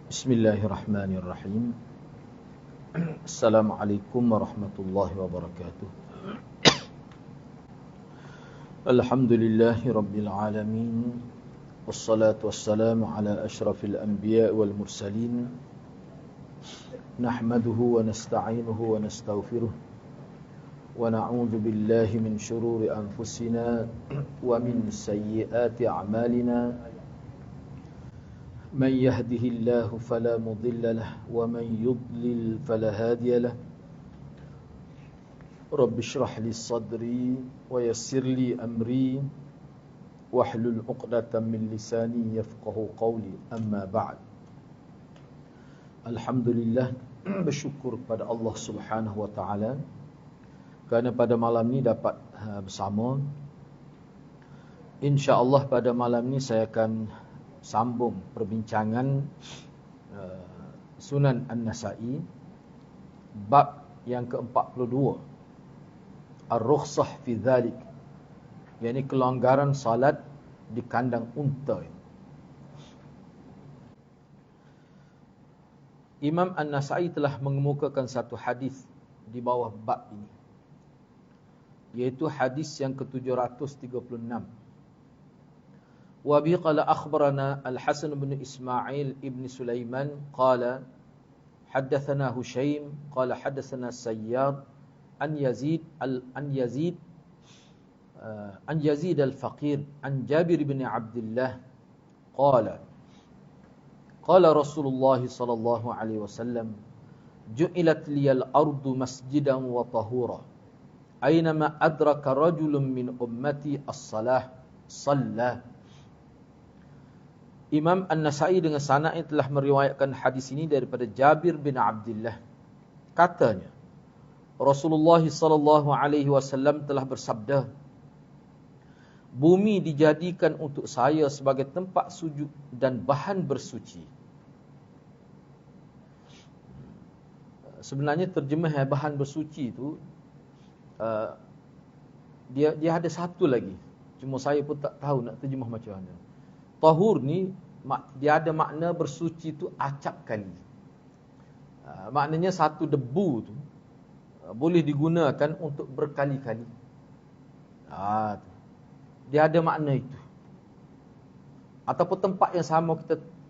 Bismillahirrahmanirrahim. Assalamualaikum warahmatullahi wabarakatuh. Alhamdulillahi rabbil alamin. Wassalatu wassalamu ala ashrafil anbiya wal mursalin. Nahmaduhu wa nasta'inuhu wa nastaghfiruh. Wa na'udzu billahi min shururi anfusina wa min sayyiati a'malina. من يهده الله فلا مضل له ومن يضلل فلا هادي له رب اشرح لي صدري ويسر لي أمري واحلل عقدة من لساني يفقه قولي أما بعد. Alhamdulillah, bersyukur kepada Allah Subhanahu wa taala kerana pada malam ni dapat bersama. Insya-Allah pada malam ni saya akan sambung perbincangan Sunan An-Nasa'i bab yang ke-42, Ar-Rukhsah fi Dhalik, yakni kelonggaran salat di kandang unta. Imam An-Nasa'i telah mengemukakan satu hadis di bawah bab ini, iaitu hadis yang ke-736. وبه قال أخبرنا الحسن بن إسماعيل ابن سليمان قال حدثنا هشيم قال حدثنا السيار عن يزيد الفقير عن جابر بن عبد الله قال رسول الله صلى الله عليه وسلم جعلت لي الأرض مسجدا وطهورا أينما أدرك رجل من أمتي الصلاة صلى. Imam An-Nasa'i dengan sanadnya telah meriwayatkan hadis ini daripada Jabir bin Abdullah. Katanya, Rasulullah sallallahu alaihi wasallam telah bersabda, bumi dijadikan untuk saya sebagai tempat sujud dan bahan bersuci. Sebenarnya terjemah bahan bersuci itu dia ada satu lagi, cuma saya pun tak tahu nak terjemah macam mana. Tahur ni dia ada makna bersuci tu acap kali. Maknanya satu debu tu boleh digunakan untuk berkali-kali. Dia ada makna itu. Ataupun tempat yang sama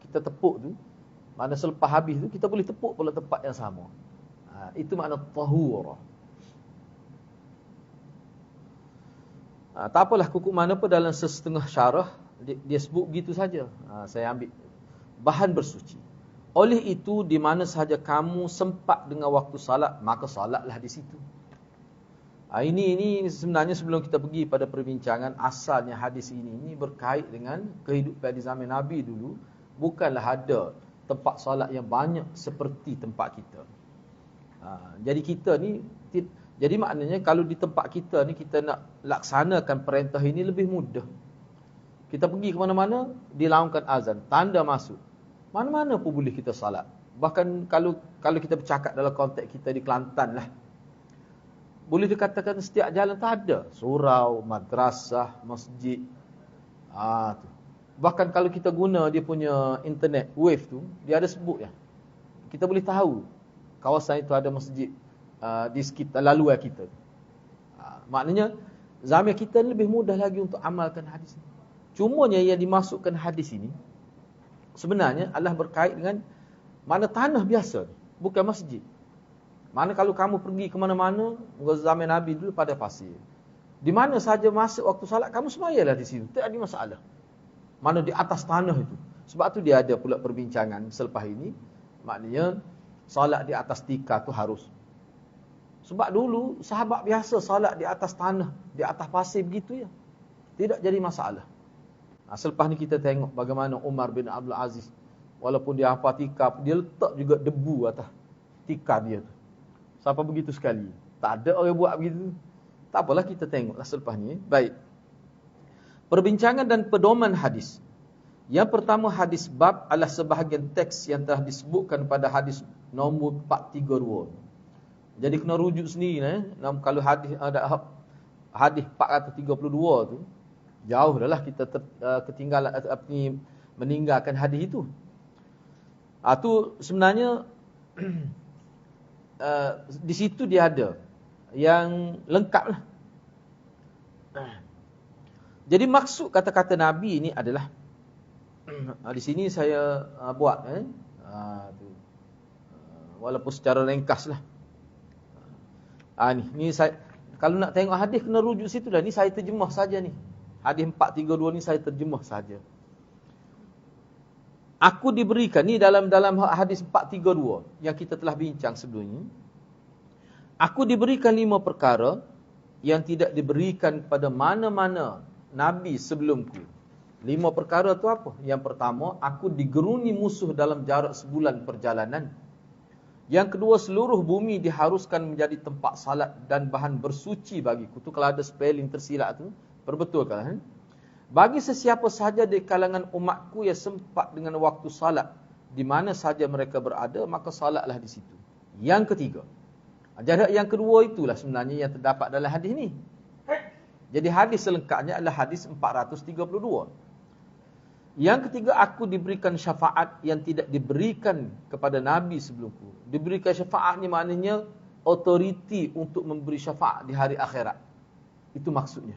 kita tepuk tu, makna selepas habis tu kita boleh tepuk pula tempat yang sama. Itu makna tahur. Tak apalah kuku mana pun dalam sesetengah syarah dia sebut begitu saja. Saya ambil bahan bersuci. Oleh itu, di mana sahaja kamu sempat dengan waktu salat, maka salatlah di situ. Ini sebenarnya sebelum kita pergi pada perbincangan asalnya hadis ini berkait dengan kehidupan di zaman Nabi dulu. Bukanlah ada tempat salat yang banyak seperti tempat kita. Jadi kita ni, jadi maknanya kalau di tempat kita ni kita nak laksanakan perintah ini lebih mudah. Kita pergi ke mana-mana, dilaungkan azan, tanda masuk. Mana-mana pun boleh kita salat. Bahkan kalau kita bercakap dalam konteks kita di Kelantan lah, boleh dikatakan setiap jalan tak ada surau, madrasah, masjid. Tu. Bahkan kalau kita guna dia punya internet wave tu, dia ada sebut ya. Kita boleh tahu kawasan itu ada masjid di sekitar laluan kita. Maknanya zaman kita lebih mudah lagi untuk amalkan hadis ini. Cumanya yang dimasukkan hadis ini sebenarnya adalah berkait dengan mana tanah biasa, bukan masjid. Mana kalau kamu pergi ke mana-mana, zaman Nabi dulu pada pasir. Di mana saja masuk waktu salat, kamu semayalah di situ, tak ada masalah. Mana di atas tanah itu. Sebab tu dia ada pula perbincangan selepas ini, maknanya salat di atas tikar tu harus. Sebab dulu sahabat biasa salat di atas tanah, di atas pasir begitu ya. Tidak jadi masalah. Selepas ni kita tengok bagaimana Umar bin Abdul Aziz, walaupun dia hafal tikar, dia letak juga debu atas tikar dia tu. Sampai begitu sekali. Tak ada orang buat begitu. Tak apalah, kita tengoklah selepas ni. Baik. Perbincangan dan pedoman hadis. Yang pertama, hadis bab adalah sebahagian teks yang telah disebutkan pada hadis nombor 432. Jadi kena rujuk sendiri. Kalau hadis ada hadis 432 tu, jauh dah lah kita ketinggalan meninggalkan hadis itu. Tu sebenarnya di situ dia ada yang lengkap lah. Jadi maksud kata-kata Nabi ini adalah di sini saya buat tu. Walaupun secara ringkas lah. Ni saya, kalau nak tengok hadis kena rujuk situ dah. Ni saya terjemah saja ni. Hadis 432 ni saya terjemah saja. Aku diberikan ni dalam hadis 432 yang kita telah bincang sebelum ini. Aku diberikan 5 perkara yang tidak diberikan pada mana-mana nabi sebelumku. 5 perkara tu apa? Yang pertama, aku digeruni musuh dalam jarak sebulan perjalanan. Yang kedua, seluruh bumi diharuskan menjadi tempat salat dan bahan bersuci bagiku. Tu kalau ada spelling tersilap tu, perbetulkan. Bagi sesiapa sahaja di kalangan umatku yang sempat dengan waktu salat, di mana sahaja mereka berada, maka salatlah di situ. Yang ketiga, jarak yang kedua itulah sebenarnya yang terdapat dalam hadis ni. Jadi hadis selengkapnya adalah hadis 432. Yang ketiga, aku diberikan syafaat yang tidak diberikan kepada Nabi sebelumku. Diberikan syafaat ni maknanya autoriti untuk memberi syafaat di hari akhirat. Itu maksudnya.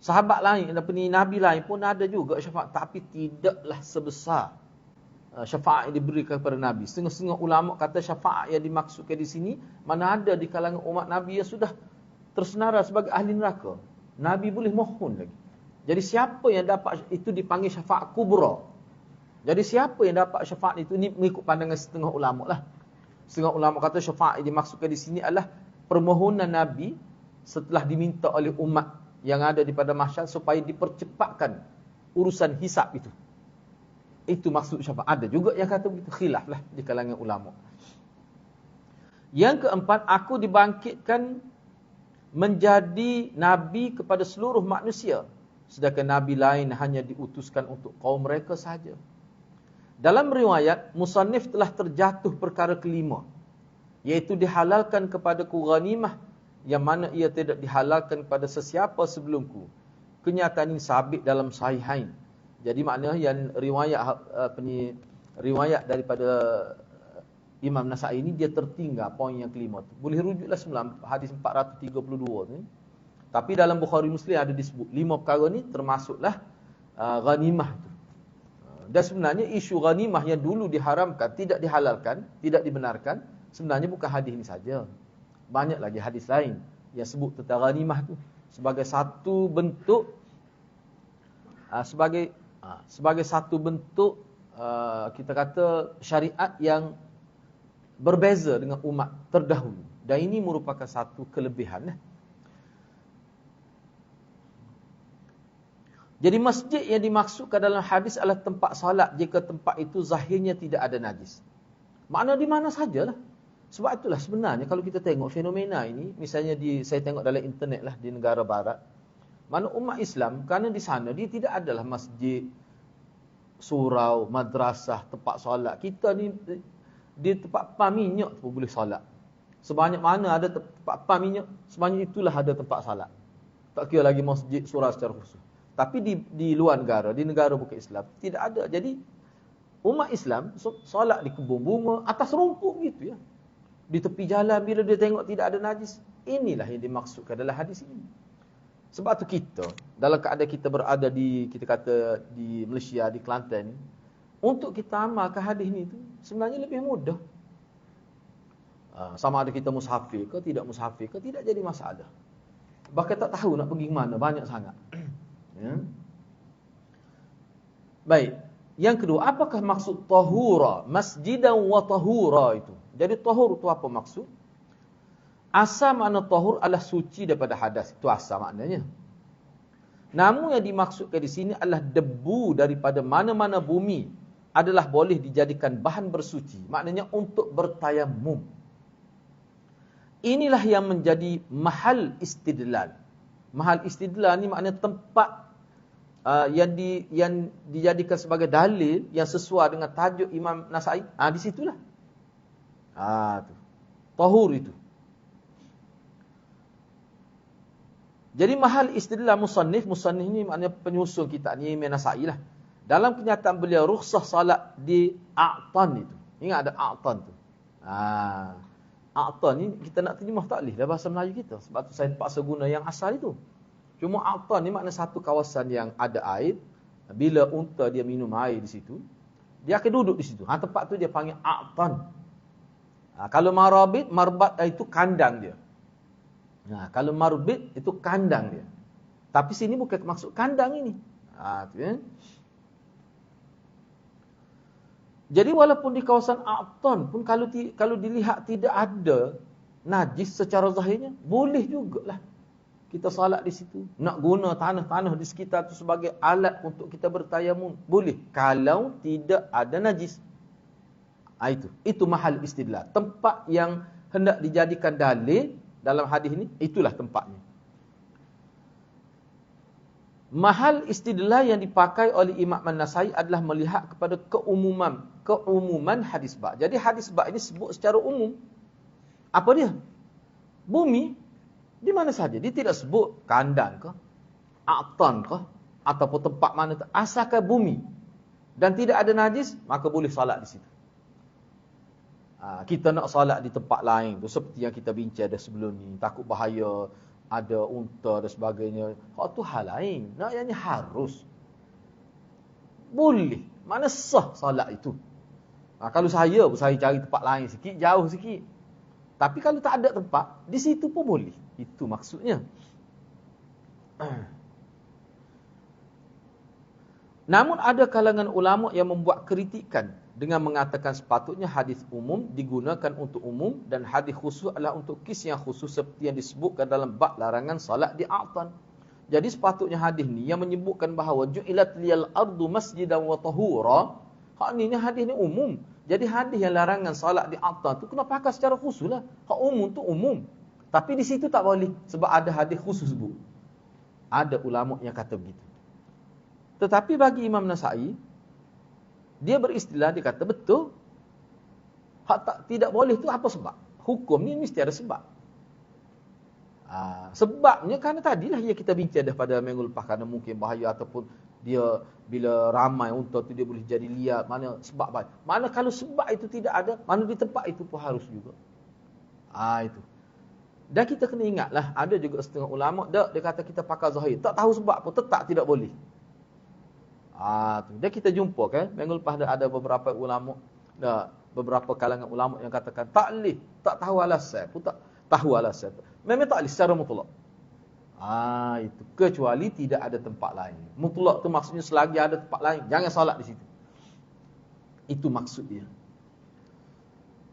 Sahabat lain, Nabi lain pun ada juga syafaat, tapi tidaklah sebesar syafaat yang diberikan kepada Nabi. Setengah-setengah ulama kata syafaat yang dimaksudkan di sini, mana ada di kalangan umat Nabi yang sudah tersenara sebagai ahli neraka. Nabi boleh mohon lagi. Jadi siapa yang dapat itu dipanggil syafaat kubra. Jadi siapa yang dapat syafaat itu, ni mengikut pandangan setengah ulama lah. Setengah ulama kata syafaat yang dimaksudkan di sini adalah permohonan Nabi setelah diminta oleh umat yang ada di pada mahsyar supaya dipercepatkan urusan hisab itu. Itu maksud syafaat. Ada juga yang kata begitu, khilaf lah di kalangan ulama. Yang keempat, aku dibangkitkan menjadi nabi kepada seluruh manusia, sedangkan nabi lain hanya diutuskan untuk kaum mereka sahaja. Dalam riwayat, musannif telah terjatuh perkara kelima, iaitu dihalalkan kepadaku ghanimah yang mana ia tidak dihalalkan pada sesiapa sebelumku. Kenyataan ini sabit dalam sahihain. Jadi maknanya yang riwayat daripada Imam Nasa'i ini dia tertinggal poin yang kelima tu. Boleh rujuklah semula hadis 432 tu. Tapi dalam Bukhari Muslim ada disebut 5 perkara ni termasuklah ghanimah tu. Dan sebenarnya isu ghanimah yang dulu diharamkan, tidak dihalalkan, tidak dibenarkan, sebenarnya bukan hadis ini saja. Banyak lagi hadis lain yang sebut tentang ghanimah tu sebagai satu bentuk sebagai satu bentuk kita kata syariat yang berbeza dengan umat terdahulu, dan ini merupakan satu kelebihan. Jadi masjid yang dimaksudkan dalam hadis adalah tempat salat jika tempat itu zahirnya tidak ada najis. Makna di mana sajalah. Sebab itulah sebenarnya kalau kita tengok fenomena ini, misalnya saya tengok dalam internet lah di negara barat, mana umat Islam, kerana di sana dia tidak adalah masjid, surau, madrasah, tempat solat. Kita ni di tempat pam minyak pun boleh solat. Sebanyak mana ada tempat pam minyak, sebanyak itulah ada tempat solat. Tak kira lagi masjid, surau secara khusus. Tapi di luar negara, di negara bukan Islam, tidak ada. Jadi umat Islam solat di kebun bunga, atas rumput gitu ya. Di tepi jalan bila dia tengok tidak ada najis. Inilah yang dimaksudkan dalam hadis ini. Sebab tu kita, dalam keadaan kita berada kita kata di Malaysia, di Kelantan, untuk kita amalkan hadis ni tu sebenarnya lebih mudah. Sama ada kita musafir ke tidak musafir ke, tidak jadi masalah. Bahkan tak tahu nak pergi ke mana, banyak sangat. Ya. Baik. Yang kedua, apakah maksud tahura? Masjidan wa tahura itu. Jadi tahur itu apa maksud? Asal makna tahur adalah suci daripada hadas. Itu asal maknanya. Namun yang dimaksudkan di sini adalah debu daripada mana-mana bumi adalah boleh dijadikan bahan bersuci. Maknanya untuk bertayamum. Inilah yang menjadi mahal istidlal. Mahal istidlal ni maknanya tempat yang dijadikan sebagai dalil yang sesuai dengan tajuk Imam Nasa'i. Di situlah. Tu. Tahur itu. Jadi mahal istidlal musannif ni maknanya penyusun kitab ni Imam Nasa'i lah. Dalam kenyataan beliau, rukhsah salat di A'tan itu. Ingat ada A'tan tu. A'tan ni kita nak terjemah tak boleh dalam bahasa Melayu kita. Sebab tu saya terpaksa guna yang asal itu. Cuma A'tan ni makna satu kawasan yang ada air. Bila unta dia minum air di situ, dia akan duduk di situ. Tempat tu dia panggil A'tan. Kalau marbat itu kandang dia. Kalau marbit itu kandang dia. Tapi sini bukan maksud kandang ini. Tu, ya. Jadi walaupun di kawasan A'tan pun kalau dilihat tidak ada najis secara zahirnya, boleh jugalah kita salat di situ. Nak guna tanah-tanah di sekitar itu sebagai alat untuk kita bertayamum, boleh. Kalau tidak ada najis. Itu mahal istidlal. Tempat yang hendak dijadikan dalil dalam hadis ini, itulah tempatnya. Mahal istidlal yang dipakai oleh Imam An-Nasai adalah melihat kepada keumuman hadis ba'. Jadi hadis ba' ini sebut secara umum. Apa dia? Bumi di mana saja. Dia tidak sebut kandang ke, A'tan ke, ataupun tempat mana tu. Asalkan bumi dan tidak ada najis, maka boleh salat di situ. Kita nak salat di tempat lain tu, seperti yang kita bincang dah sebelum ni, takut bahaya, ada unta dan sebagainya. Hak tu hal lain. Nak yang ni harus. Boleh. Mana sah salat itu. Kalau saya cari tempat lain sikit, jauh sikit. Tapi kalau tak ada tempat, di situ pun boleh. Itu maksudnya. Namun ada kalangan ulama yang membuat kritikan dengan mengatakan sepatutnya hadis umum digunakan untuk umum dan hadis khusus adalah untuk kes yang khusus seperti yang disebutkan dalam bab larangan salat di A'tan. Jadi sepatutnya hadis ni yang menyebutkan bahawa ju'ilat liyal ardu masjidan wa tahura. Hak ni hadis ni umum. Jadi hadis yang larangan salat di A'tan tu kena pakai secara khusus lah. Hak umum tu umum. Tapi di situ tak boleh sebab ada hadis khusus sebut. Ada ulama yang kata begitu. Tetapi bagi Imam Nasai, dia beristilah, dia kata betul. Tidak boleh tu apa sebab? Hukum ni mesti ada sebab. Sebabnya kerana tadilah yang kita bincang dah pada minggu lepas, kerana mungkin bahaya ataupun dia bila ramai unta tu dia boleh jadi liar. Mana sebab baik. Mana kalau sebab itu tidak ada, mana di tempat itu pun harus juga. Itu. Dan kita kena ingatlah, ada juga setengah ulama dia kata kita pakai zahir. Tak tahu sebab apa, tetap tidak boleh. Dan kita jumpa kan, minggu lepas ada beberapa ulama, beberapa kalangan ulama yang katakan tak boleh, tak tahu alasan pun, tak tahu alasan. Memang tak boleh secara mutlak. Itu kecuali tidak ada tempat lain. Mutlak tu maksudnya selagi ada tempat lain, jangan salat di situ. Itu maksud dia.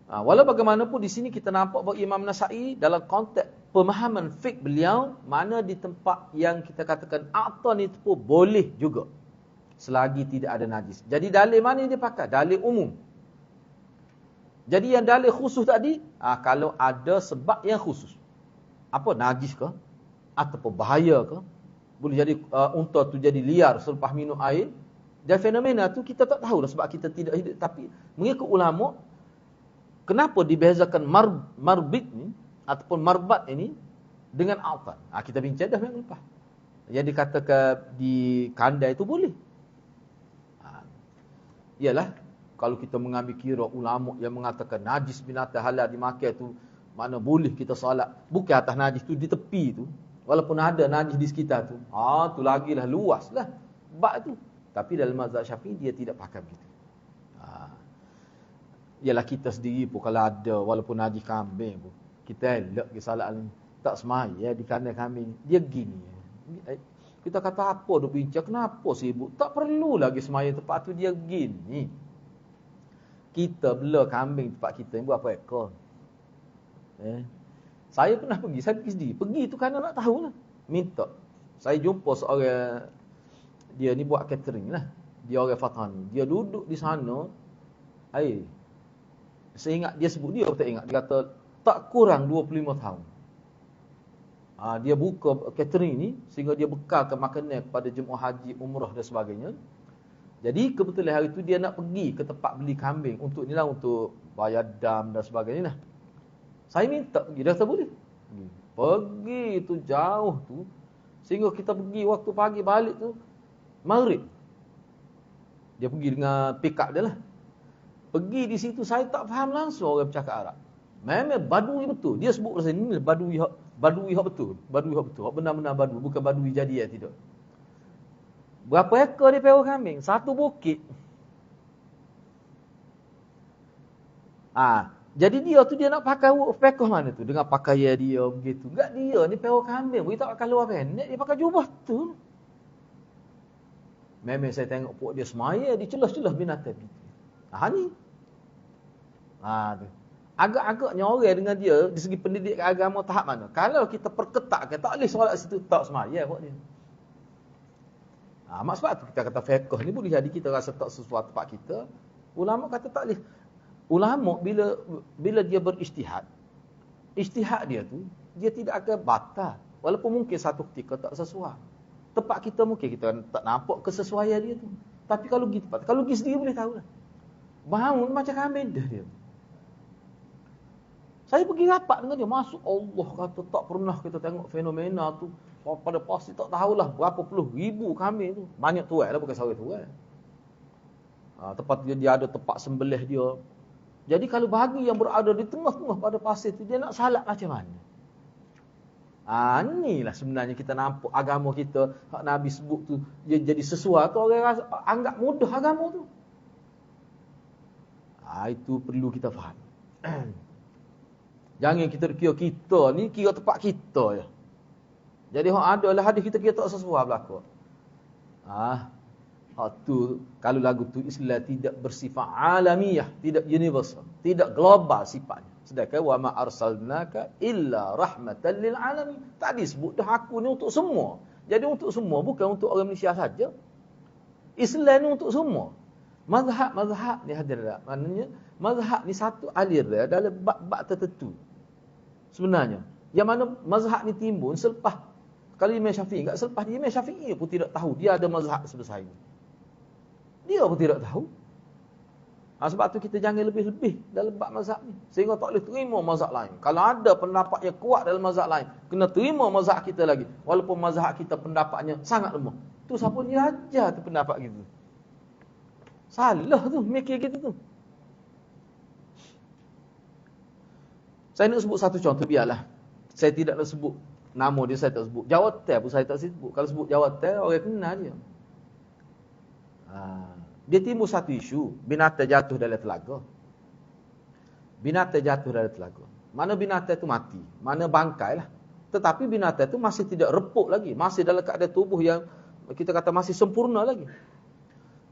Walau bagaimanapun di sini kita nampak bahawa Imam Nasai dalam konteks pemahaman fiqh beliau, mana di tempat yang kita katakan A'tan itu pun boleh juga selagi tidak ada najis. Jadi dalil mana yang dia pakai? Dalil umum. Jadi yang dalil khusus tadi, kalau ada sebab yang khusus. Apa? Najis ke? Ataupun bahaya ke? Boleh jadi unta tu jadi liar selepas minum air. Dan fenomena tu kita tak tahu lah sebab kita tidak hidup. Tapi mengikut ulama, kenapa dibezakan marbit ni ataupun marbat ini dengan A'tan? Kita bincang dah minggu lepas. Yang dikatakan di kandai itu boleh. Ialah kalau kita mengambil kira ulama yang mengatakan najis binatang halal dimakan tu, mana boleh kita salat. Bukan atas najis tu di tepi tu. Walaupun ada najis di sekitar tu. Tu lagilah luas lah bab tu. Tapi dalam mazhab Syafi'i dia tidak pakai begitu. Ialah kita sendiri pun kalau ada walaupun najis kambing pun, kita elok pergi salat ni. Tak semaya di kandang kambing. Dia gini. Kita kata apa dia bincang, kenapa sibuk? Tak perlu lagi semaya tempat tu, dia gini. Kita bela kambing tempat kita ni buat apa ekor. Saya pernah pergi, saya pergi sendiri. Pergi tu kerana nak tahu lah. Minta. Saya jumpa seorang, dia ni buat catering lah. Dia orang Fatani. Dia duduk di sana. Saya ingat, dia sebut, dia tak ingat. Dia kata, tak kurang 25 tahun. Dia buka catering ni sehingga dia bekalkan makanan kepada jemaah haji, umrah dan sebagainya. Jadi kebetulan hari itu dia nak pergi ke tempat beli kambing untuk inilah, untuk bayar dam dan sebagainya lah. Saya minta pergi, dia kata boleh. Pergi tu jauh tu sehingga kita pergi waktu pagi balik tu maghrib. Dia pergi dengan pick up dia lah. Pergi di situ, saya tak faham langsung orang bercakap Arab. Memang badui betul. Dia sebut pasal ni badui hak betul. Badui hak betul. Hak benar-benar badui, bukan badui jadi tidak. Berapa ekor dia pewa kambing? Satu bukit. Jadi dia tu dia nak pakai pekoh mana tu? Dengan pakaian dia begitu. Enggak, dia ni pewa kambing. Dia tak pakai luar pendek, dia pakai jubah tu. Memang saya tengok pok dia semaya, dia celah-celah binatang begitu. Ni. Tu. Agak-agaknya orang dengan dia di segi pendidikan agama tahap mana? Kalau kita perketatkan, tak boleh solat situ, tak semaya pok dia. Mak sebab tu kita kata fiqh ni boleh jadi kita rasa tak sesuatu tempat kita. Ulama kata tak boleh. Ulama bila dia berijtihad, ijtihad dia tu dia tidak akan batal walaupun mungkin satu ketika tak sesuai. Tempat kita mungkin kita tak nampak kesesuaian dia tu. Tapi kalau pergi tempat, kalau pergi sendiri boleh tahu lah. Bangun macam kambing dah dia. Saya pergi rapat dengan dia, masuk Allah kata tak pernah kita tengok fenomena tu. Pada pasti tak tahulah berapa puluh ribu kambing tu. Banyak tuai lah, bukan seorang tuai. Tempat dia ada tempat sembelih dia. Jadi kalau bagi yang berada di tengah-tengah pada pasir tu, dia nak salat macam mana? Inilah sebenarnya kita nampak agama kita, hak Nabi sebut tu, dia jadi sesuatu orang rasa, anggap mudah agama tu. Itu perlu kita faham. Jangan kita kira kita ni kira tempat kita je. Jadi hak ada lah hadis kita kira tak sesuai berlaku. Hak tu kalau lagu tu Islam tidak bersifat alamiah, tidak universal, tidak global sifatnya. Sedangkan wa ma arsalnaka illa rahmatan lil alamin. Tadi sebut dah aku ni untuk semua. Jadi untuk semua, bukan untuk orang Malaysia saja. Islam ni untuk semua. Mazhab ni hadir. Maknanya mazhab ni satu alir dia dalam bab-bab tertentu. Sebenarnya yang mana mazhab ni timbul selepas, kalau Imam Syafi'i enggak, selepas dia Imam Syafi'i pun tidak tahu dia ada mazhab sebesar ini. Dia pun tidak tahu. Sebab tu kita jangan lebih-lebih dalam bab mazhab ni, sehingga tak boleh terima mazhab lain. Kalau ada pendapat yang kuat dalam mazhab lain, kena terima mazhab kita lagi, walaupun mazhab kita pendapatnya sangat lemah. Tu siapa dia ajar tu pendapat gitu. Salah tu mikir gitu tu. Saya nak sebut satu contoh, biarlah. Saya tidak nak sebut nama dia, saya tak sebut. Jawatan pun saya tak sebut. Kalau sebut jawatan, orang kenal dia. Dia timbul satu isu, binatang jatuh dalam telaga. Binatang jatuh dalam telaga. Mana binatang itu mati, mana bangkai lah. Tetapi binatang itu masih tidak repuk lagi. Masih dalam keadaan tubuh yang kita kata masih sempurna lagi.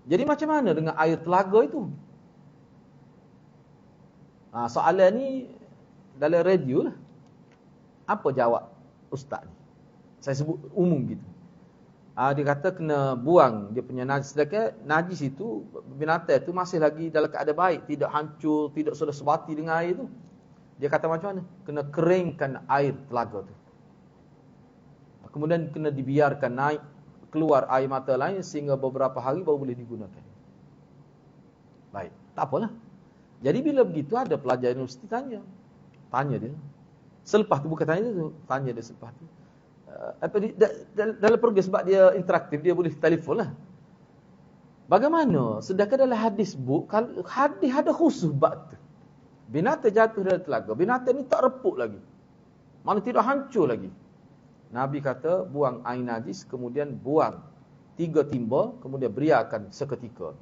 Jadi macam mana dengan air telaga itu? Soalan ni dalam radio lah. Apa jawab ustaz ni? Saya sebut umum gitu. Dia kata kena buang dia punya najis. Sedangkan najis itu, binatang itu masih lagi dalam keadaan baik, tidak hancur, tidak sudah sebati dengan air itu. Dia kata macam mana? Kena keringkan air telaga tu. Kemudian kena dibiarkan naik keluar air mata lain sehingga beberapa hari baru boleh digunakan. Baik, tak apalah. Jadi bila begitu ada pelajar universiti tanya dia. Selepas tu bukan tanya dia tu, tanya dia selepas tu. Dalam program sebab dia interaktif, dia boleh telefon lah. Bagaimana? Sedangkan dalam hadis kalau hadis ada khusus bab tu. Binatang jatuh dalam telaga, binatang ni tak repuk lagi. Mana tidak hancur lagi. Nabi kata buang air najis, kemudian buang 3 timba, kemudian beriakan seketika.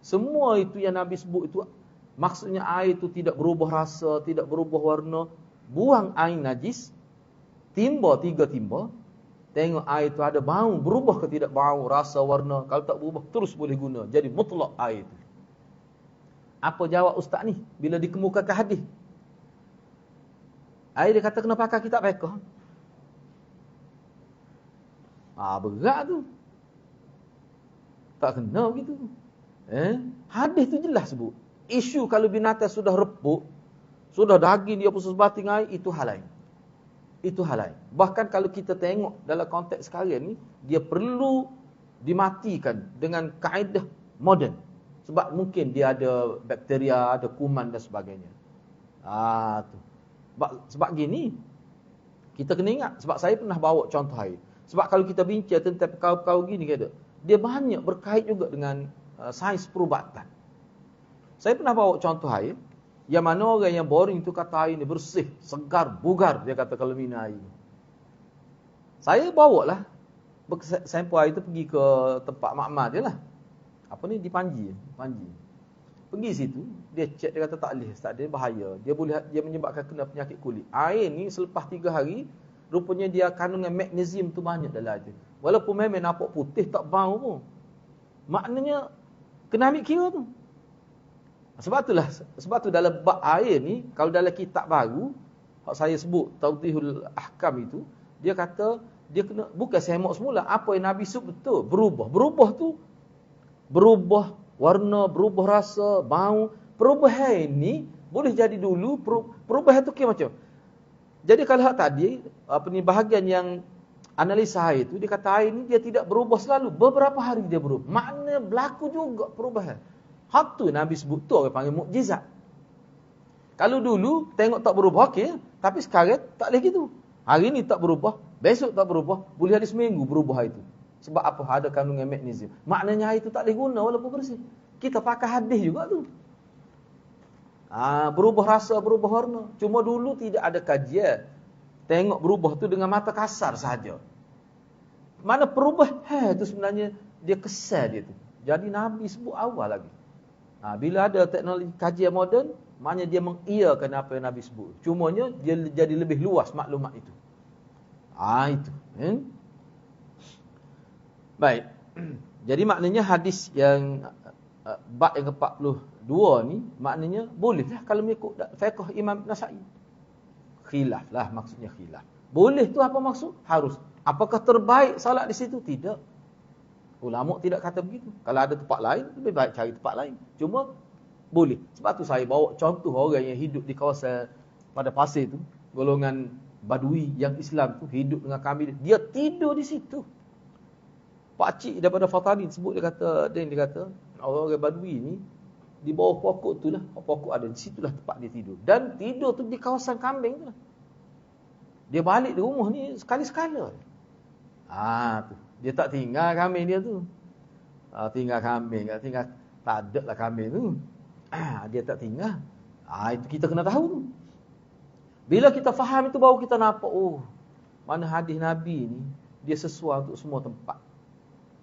Semua itu yang Nabi sebut itu maksudnya air itu tidak berubah rasa, tidak berubah warna. Buang air najis, timba 3 timba, tengok air itu ada bau, berubah ke tidak bau, rasa, warna. Kalau tak berubah, terus boleh guna. Jadi mutlak air itu. Apa jawab ustaz ni bila dikemukakan hadis? Air dia kata kena pakai kitab fiqh. Berat tu. Tak kena begitu. Hadis tu jelas sebut. Isu kalau binatang sudah repuk, sudah daging dia pusus batin air, itu hal lain. Itu hal lain. Bahkan kalau kita tengok dalam konteks sekarang ni, dia perlu dimatikan dengan kaedah moden. Sebab mungkin dia ada bakteria, ada kuman dan sebagainya. Tu. Sebab gini, kita kena ingat. Sebab saya pernah bawa contoh air. Sebab kalau kita bincang tentang perkara-perkara gini, dia banyak berkait juga dengan sains perubatan. Saya pernah bawa contoh air, yang mana orang yang boring tu kata air ni bersih, segar, bugar, dia kata kalau minum air. Saya bawa lah sampel air tu pergi ke tempat makmal dia lah. Apa ni, di Panji. Pergi situ, dia cek, dia kata tak boleh, bahaya. Dia menyebabkan kena penyakit kulit. Air ni selepas 3 hari, rupanya dia kandungan magnesium tu banyak dalam air tu. Walaupun memang nampak putih, tak bau pun. Maknanya, kena ambil kira tu. Sebab tu dalam bab air ni, kalau dalam kitab baru, hak saya sebut, Tawdihul Ahkam itu, dia kata, dia kena, bukan semok semula, apa yang Nabi sebut betul, berubah tu, berubah warna, berubah rasa, bau. Perubahan ni boleh jadi dulu, perubahan tu macam. Jadi kalau hak tadi, bahagian yang analisa air tu, dia kata air ni dia tidak berubah selalu, beberapa hari dia berubah. Makna berlaku juga perubahan. Hak tu Nabi sebut tu orang panggil mukjizat. Kalau dulu tengok tak berubah, okey, tapi sekarang tak boleh gitu. Hari ni tak berubah, besok tak berubah, boleh ada seminggu berubah itu. Sebab apa? Ada kandungan magnesium. Maknanya air itu tak boleh guna walaupun bersih. Kita pakai hadis juga tu. Berubah rasa, berubah warna. Cuma dulu tidak ada kajian. Tengok berubah tu dengan mata kasar saja. Mana perubah? Itu sebenarnya dia kesal dia tu. Jadi Nabi sebut awal lagi. Bila ada teknologi kajian moden, maknanya dia mengiyakan apa yang Nabi sebut. Cumanya dia jadi lebih luas maklumat itu. Itu. Baik. Jadi maknanya hadis yang bab yang ke-42 ni, maknanya bolehlah kalau mengikut fiqh Imam Nasa'i. Khilaf lah, maksudnya khilaf. Boleh tu apa maksud? Harus. Apakah terbaik salat di situ? Tidak. Ulama tidak kata begitu. Kalau ada tempat lain, lebih baik cari tempat lain. Cuma boleh. Sebab tu saya bawa contoh orang yang hidup di kawasan pada pasir tu, golongan Badui yang Islam tu hidup dengan kambing, dia tidur di situ. Pak cik daripada Fatani sebut, dia kata orang Badui ni di bawah pokok tu lah, pokok ada di situlah tempat dia tidur. Dan tidur tu di kawasan kambing tu lah. Dia balik di rumah ni sekali-sekala. Tu. Dia tak tinggal kambing dia tu. Tinggal kambing, tak ada lah kambing tu. Dia tak tinggal. Itu kita kena tahu tu. Bila kita faham itu, baru kita nampak, mana hadis Nabi ni, dia sesuai untuk semua tempat.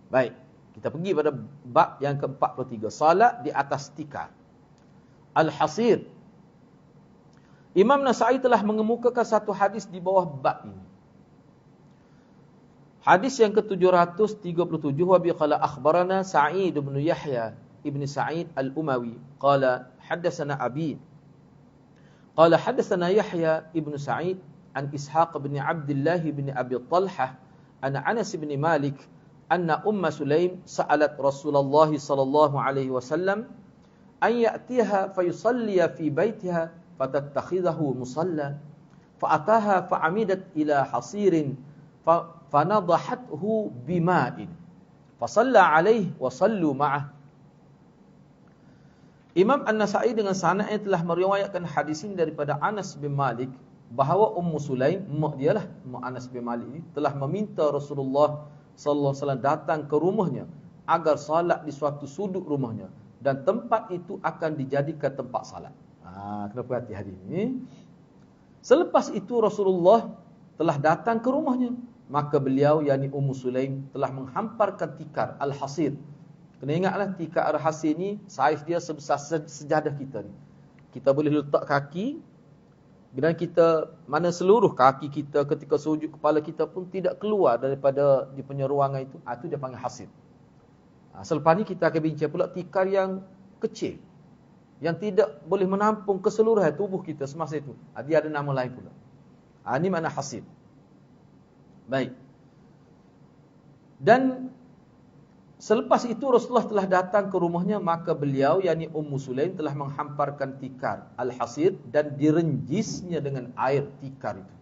Baik, kita pergi pada bab yang ke-43. Salat di atas tikar. Al-Hasir. Imam Nasa'i telah mengemukakan satu hadis di bawah bab ini. Hadis yang ke-737, wa bi qala akhbarana Sa'id bin Yahya ibn Sa'id al-Umawi qala haddatsana Abi qala haddatsana Yahya ibn Sa'id an Ishaq bin Abdullah bin Abi Talhah an Anas bin Malik anna Sulaim sa'alat Rasulullah sallallahu alaihi wasallam an ya'tiha fayusalli fi baitiha fatattakhidahu musalla fa'ataha fa'amidat ila hasirin fanadahathu bima'in fasalla alaihi wa sallu ma'ah. Imam An-Nasa'i dengan sanadnya telah meriwayatkan hadis ini daripada Anas bin Malik bahawa Sulaim, mak dia lah, mak Anas bin Malik ini, telah meminta Rasulullah sallallahu alaihi wasallam datang ke rumahnya agar salat di suatu sudut rumahnya dan tempat itu akan dijadikan tempat salat. Kena perhati hadis ini. Selepas itu Rasulullah telah datang ke rumahnya, maka beliau, yakni Sulaim, telah menghamparkan tikar al-hasir. Kena ingatlah tikar al-hasir ni saiz dia sebesar sejadah kita ni. Kita boleh letak kaki, dan kita, mana seluruh kaki kita ketika sujud, kepala kita pun tidak keluar daripada di punya ruangan itu. Itu dia panggil hasir. Selepas ni kita akan bincang pula tikar yang kecil, yang tidak boleh menampung keseluruhan tubuh kita semasa itu. Dia ada nama lain pula. Ini makna hasir. Baik. Dan selepas itu Rasulullah telah datang ke rumahnya, maka beliau, yakni Sulaim, telah menghamparkan tikar al-hasir dan direnjisnya dengan air tikar itu.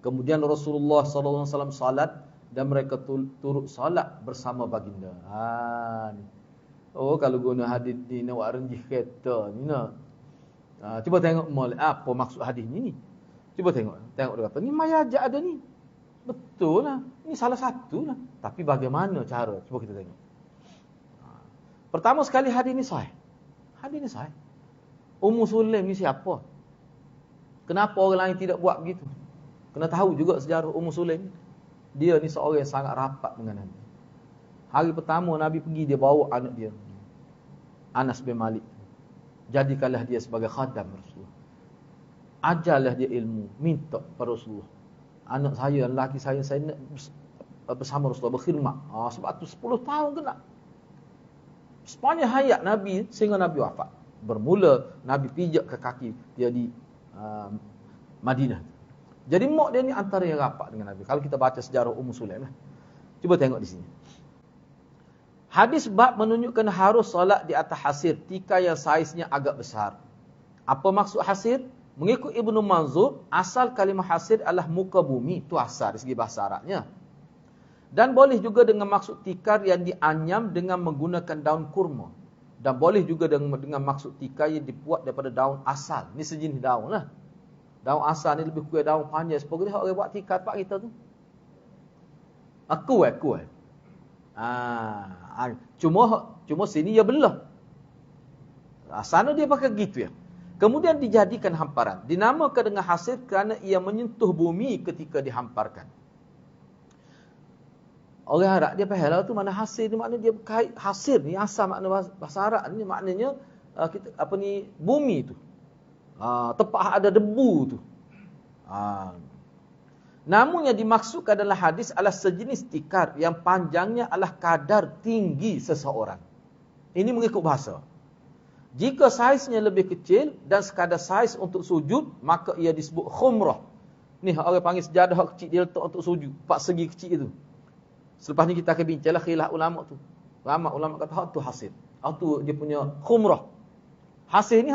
Kemudian Rasulullah sallallahu alaihi wasallam salat dan mereka turut salat bersama baginda. Ni. Kalau guna hadis ni nak renjis kereta ni nak. Cuba tengok apa maksud hadis ni. Cuba tengok dia kata ni mayajak ada ni. Betul lah. Ini salah satu lah. Tapi bagaimana cara? Cuba kita tengok. Pertama sekali hadis ni sahih. Hadis ni sahih. Ummu Sulaim ni siapa? Kenapa orang lain tidak buat begitu? Kena tahu juga sejarah Ummu Sulaim. Dia ni seorang yang sangat rapat dengan Nabi. Hari pertama Nabi pergi, dia bawa anak dia, Anas bin Malik. Jadikanlah dia sebagai khadam Rasulullah. Ajarlah dia ilmu, minta pada Rasulullah. Anak saya, lelaki saya nak bersama Rasulullah, berkhidmat. Sebab tu 10 tahun kena. Sepanjang hayat Nabi, sehingga Nabi wafat. Bermula Nabi pijak ke kaki dia di Madinah. Jadi mak dia ni antara yang rapat dengan Nabi. Kalau kita baca sejarah Ummu Sulaim lah. Cuba tengok di sini. Hadis bab menunjukkan harus solat di atas hasir, tikar yang saiznya agak besar. Apa maksud hasir? Mengikut Ibnu Manzur, asal kalimah hasir adalah muka bumi. Itu asal dari segi bahasa Arabnya. Dan boleh juga dengan maksud tikar yang dianyam dengan menggunakan daun kurma. Dan boleh juga dengan maksud tikar yang dibuat daripada daun asal. Ini sejenis daun lah. Daun asal ni lebih kuat daun panjang. Sebab dia orang buat tikar tempat kita tu. Kuat. Cuma sini dia belah. Sana dia pakai gitu ya. Kemudian dijadikan hamparan. Dinamakan dengan hasir kerana ia menyentuh bumi ketika dihamparkan. Orang Arab dia faham tu mana hasir ni, maknanya dia kait hasir ni asal makna bahasa Arab ni maknanya bumi tu. Tempat ada debu tu. Namun yang dimaksudkan dalam hadis adalah sejenis tikar yang panjangnya adalah kadar tinggi seseorang. Ini mengikut bahasa. Jika saiznya lebih kecil dan sekadar saiz untuk sujud, maka ia disebut khumrah. Ni orang panggil sejadah kecil dia letak untuk sujud, 4 segi kecil itu. Selepas ni kita akan bincanglah khilaf ulama tu. Ulama kata tu hasir. Tu dia punya khumrah. Hasir ni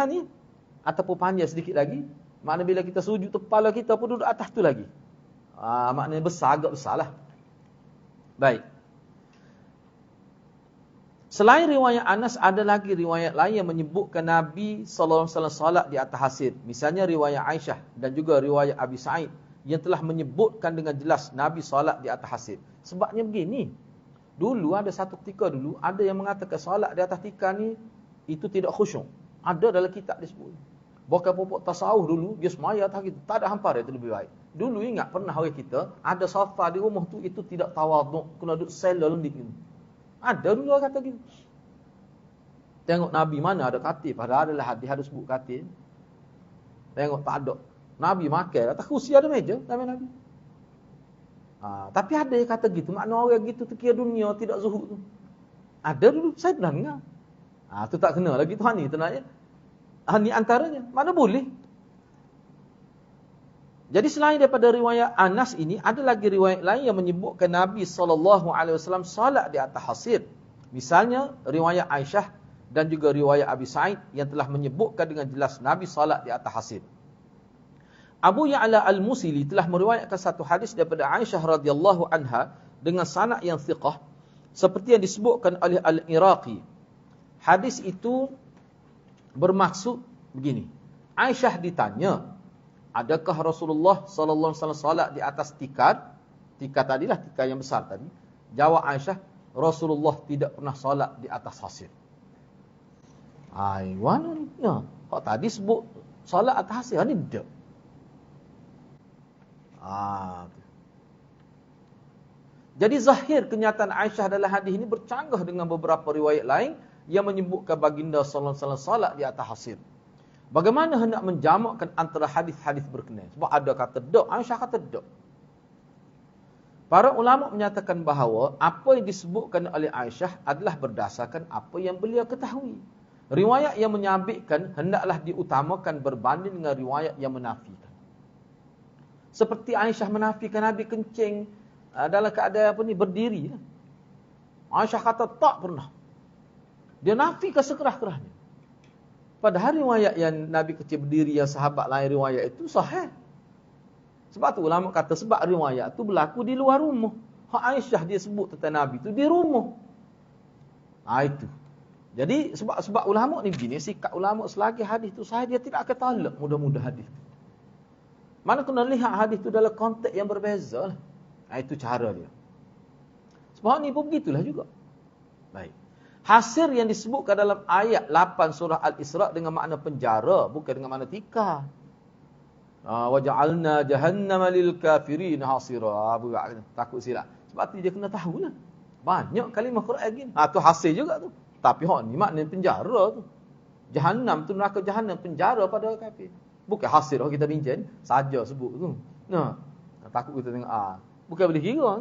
ataupun panjang sedikit lagi, makna bila kita sujud kepala kita pun duduk atas tu lagi. Maknanya besar, agak besar lah. Baik. Selain riwayat Anas, ada lagi riwayat lain yang menyebutkan Nabi SAW salat di atas hasir. Misalnya riwayat Aisyah dan juga riwayat Abi Sa'id yang telah menyebutkan dengan jelas Nabi salat di atas hasir. Sebabnya begini. Dulu ada satu ketika dulu, ada yang mengatakan salat di atas tikar ni, itu tidak khusyuk. Ada dalam kitab disebut. Bukan pokok tasawuf dulu, dia semaya atas kita. Tak ada hampar, itu lebih baik. Dulu ingat pernah orang kita, ada sofa di rumah tu, itu tidak tawaduk. Kena duduk sela lendik gitu. Ada dulu orang kata gitu. Tengok Nabi mana ada katil. Padahal adalah hadis sebut katil. Tengok tak ada. Nabi makan. Atas kursi ada meja. Nabi. Tapi ada yang kata gitu. Makna orang gitu tu kira dunia tidak zuhud tu. Ada dulu. Saya pernah dengar. Tu tak kena lagi Tuhan ni. Tenangnya. Ni antaranya. Mana boleh. Jadi selain daripada riwayat Anas ini, ada lagi riwayat lain yang menyebutkan Nabi SAW salat di atas hasir. Misalnya riwayat Aisyah dan juga riwayat Abi Sa'id yang telah menyebutkan dengan jelas Nabi salat di atas hasir. Abu Ya'la Al-Musili telah meriwayatkan satu hadis daripada Aisyah radhiyallahu anha dengan sanad yang thiqah seperti yang disebutkan oleh Al-Iraqi. Hadis itu bermaksud begini. Aisyah ditanya, adakah Rasulullah sallallahu alaihi wasallam salat di atas tikar? Tikar tadilah tikar yang besar tadi. Jawab Aisyah, Rasulullah tidak pernah salat di atas hasir. Aiwannya. Hak tadi sebut salat atas hasir, ni tidak. Jadi zahir kenyataan Aisyah dalam hadis ini bercanggah dengan beberapa riwayat lain yang menyebutkan baginda sallallahu alaihi wasallam salat di atas hasir. Bagaimana hendak menjamakkan antara hadis-hadis berkenaan? Sebab ada kata dok, Aisyah kata dok. Para ulama menyatakan bahawa apa yang disebutkan oleh Aisyah adalah berdasarkan apa yang beliau ketahui. Riwayat yang menyabitkan hendaklah diutamakan berbanding dengan riwayat yang menafikan. Seperti Aisyah menafikan Nabi kencing dalam keadaan berdiri. Aisyah kata tak pernah. Dia nafikan sekerah-kerahnya. Padahal riwayat yang Nabi kecil berdiri yang sahabat lain riwayat itu sahih. Sebab tu ulama kata sebab riwayat tu berlaku di luar rumah. Hak Aisyah dia sebut tentang Nabi tu di rumah. Itu. Jadi sebab ulama ni begini, sikap ulama selagi hadis tu sahih dia tidak akan tolak mudah-mudah hadis tu. Mana kena lihat hadis tu dalam konteks yang berbeza lah. Itu cara dia. Sebab ni pun begitulah juga. Baik. Hasir yang disebutkan dalam ayat 8 surah Al-Isra dengan makna penjara, bukan dengan makna tikar. Waja'alna jahannama lil kafirin hasira. Takut silap. Sebab tu dia kena tahulah. Banyak kalimah Quran gini. Tu hasir juga tu. Tapi ni makna penjara tu. Jahannam tu, neraka jahannam, penjara pada orang kafir. Bukan hasir kita bincang saja sebut tu. Takut kita tengok bukan boleh kira.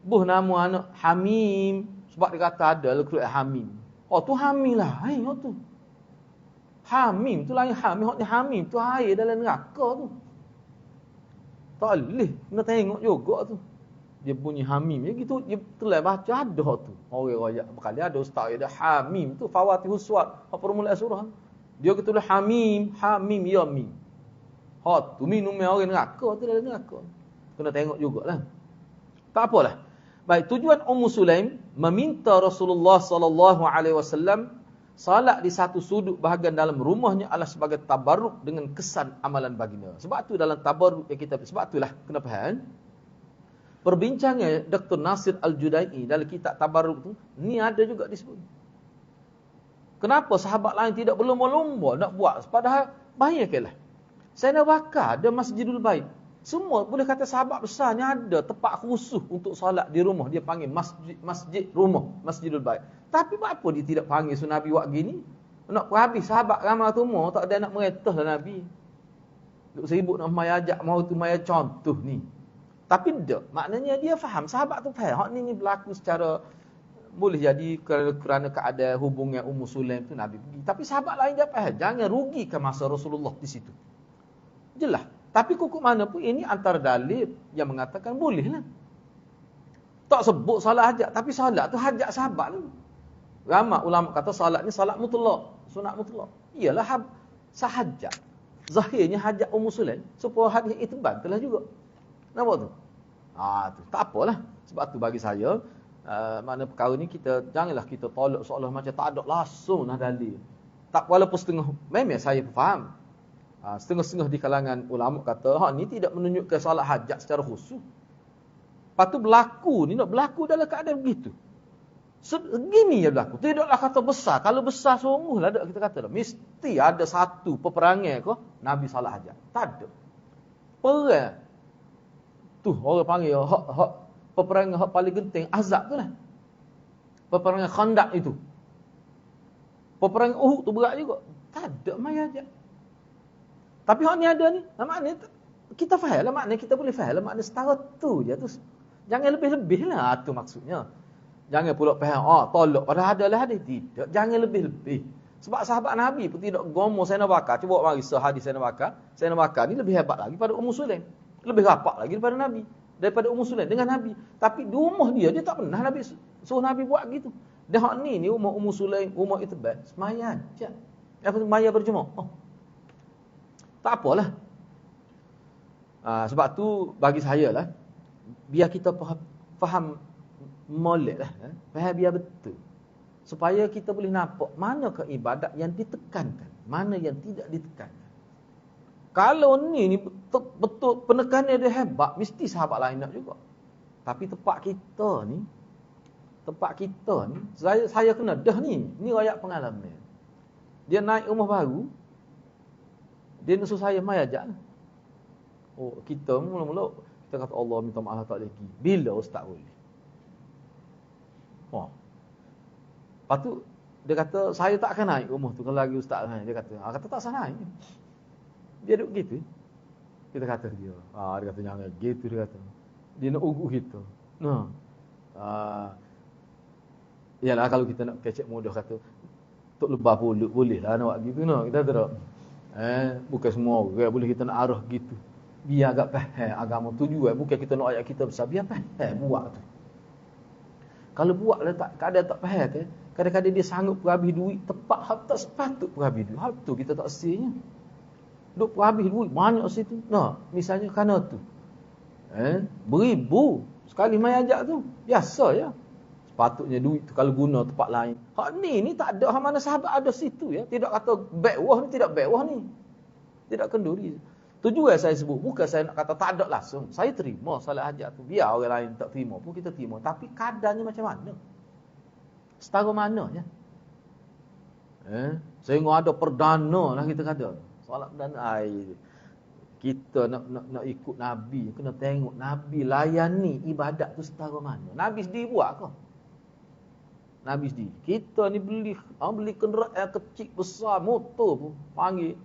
Buh nama anak Hamim. Sebab dia kata ada Al-Quran Hamim. Tu Hamim lah. Tu. Hamim tu lain Hamim. Ni Hamim tu air dalam neraka tu. Tak boleh. Kena tengok juga tu. Dia bunyi Hamim. Dia gitu, dia telah baca ada tu. Orang rakyat berkali ada ustaz ada Hamim tu. Fawatihus Suwar. Permulaan surah. Dia kata lah Hamim. Hamim ya mim. Tu minumnya orang neraka tu dalam neraka. Kena tengok jugalah. Tak apalah. Baik, tujuan Ummu Sulaim meminta Rasulullah sallallahu alaihi wasallam salat di satu sudut bahagian dalam rumahnya adalah sebagai tabarruk dengan kesan amalan baginda. Sebab tu dalam tabarruk yang kita, sebab itulah kena faham. Perbincangan Dr. Nasir Al-Judai'i dalam kitab tabarruk tu, ni ada juga disebut. Kenapa sahabat lain tidak berlomba-lomba nak buat? Padahal bayangkanlah. Sayyidina Bakar ada Masjidul Bait. Semua boleh kata sahabat besarnya ada tempat khusus untuk solat di rumah. Dia panggil masjid rumah, Masjidul Bait. Tapi apa dia tidak panggil Nabi buat gini? Nak habis sahabat ramai semua, tak ada nak meretah lah Nabi. Duk sibuk nak mayajak mau tu maya contoh ni. Tapi tak, maknanya dia faham, sahabat tu faham. Hak ni berlaku secara boleh jadi kerana keadaan hubungan Ummu Sulaim tu Nabi pergi. Tapi sahabat lain dia faham, jangan rugikan masa Rasulullah di situ. Jelas. Tapi kukuk mana pun ini antara dalil yang mengatakan bolehlah. Tak sebut salat hajat, tapi salat tu hajat sahabat tu. Ramai ulama kata salat ni salat mutlak, sunat mutlak. Iyalah sahajat. Zahirnya hajat Ummu Sulaim supaya hadis itu bantalah juga. Nampak tu? Tu tak apalah. Sebab tu bagi saya mana perkara ni kita janganlah kita tolak seolah macam tak ada langsung dah dalil. Tak walaupun setengah memang saya faham. Setengah-setengah di kalangan ulama kata ni tidak menunjukkan salat hajat secara khusus. Lepas tu berlaku ni nak berlaku dalam keadaan begitu. Segini je berlaku. Tidaklah kata besar. Kalau besar sungguhlah ada kita kata dah. Mesti ada satu peperangan ke Nabi salat hajat. Tak ada. Perang tu orang panggil peperangan hak paling genting azab tu lah. Peperangan Khandaq itu. Peperangan Uhud tu berat juga. Tak ada mai hajat. Tapi hak ni ada ni. Maknanya kita faham lah. Maknanya kita boleh faham lah. Maknanya setara tu je tu. Jangan lebih-lebih lah. Tu maksudnya. Jangan pula faham. Tolak. Padahal ada lah hadis. Tidak. Jangan lebih-lebih. Sebab sahabat Nabi pun tidak gomo Sayyidina Bakar. Cuba mari hadis Sayyidina Bakar. Sayyidina Bakar ni lebih hebat lagi pada Ummu Sulaim. Lebih rapat lagi daripada Nabi. Daripada Ummu Sulaim dengan Nabi. Tapi di rumah dia tak pernah Nabi suruh Nabi buat gitu. Dan hak ni rumah Ummu Sulaim, rumah Itbah. Semaya je. Apa maya berjemaah. Tak apalah. Sebab tu bagi saya lah, biar kita faham molek lah. Faham biar betul. Supaya kita boleh nampak mana ke ibadat yang ditekankan, mana yang tidak ditekankan. Kalau ni betul penekanan dia hebat, mesti sahabat lain nak juga. Tapi tempat kita ni, saya kena dah ni rakyat pengalaman. Dia naik rumah baru, dia nak suruh saya mai ajak. Kita mula-mula kita kata Allah minta maaf tak lagi. Bila ustaz boleh? Lepas tu dia kata saya tak akan naik rumah tu kalau lagi ustaz naik. Dia kata tak usah naik. Dia duduk gitu. Kita kata dia. Dia kata jangan gitu dia kata. Dia nak ugu kita. Yalah kalau kita nak kecek mudah kata tok lebah pulut bolehlah nak buat gitu kita tak. Bukan semua orang boleh kita nak arah gitu. Biar agak faham agama tujuan. Bukan kita nak ayat kita besar. Biar faham buat tu. Kalau buat lah kadang tak faham kan. Kadang-kadang dia sanggup habis duit tepat hal tak sepatut habis duit. Hal tu kita tak sinya. Duk habis duit banyak situ. Misalnya kerana tu. Beribu sekali mai ajak tu. Biasa ya. Sepatutnya duit tu kalau guna tempat lain. Hak ni tak ada hak mana sahabat ada situ ya. Tidak kata backwah ni, tidak backwah ni. Tidak kenduri. Tujuan saya sebut bukan saya nak kata tak ada langsung. Saya terima salat hajat tu. Biar orang lain tak terima pun kita terima. Tapi kadarnya macam mana? Setara mananya? Sehingga ada perdana lah kita kata. Solat perdana. Kita nak ikut Nabi, kena tengok Nabi layani ibadat tu setara mana. Nabi sendiri buat ke? Nabi sendiri. Kita ni beli kenderaan kecil besar, motor pun panggil.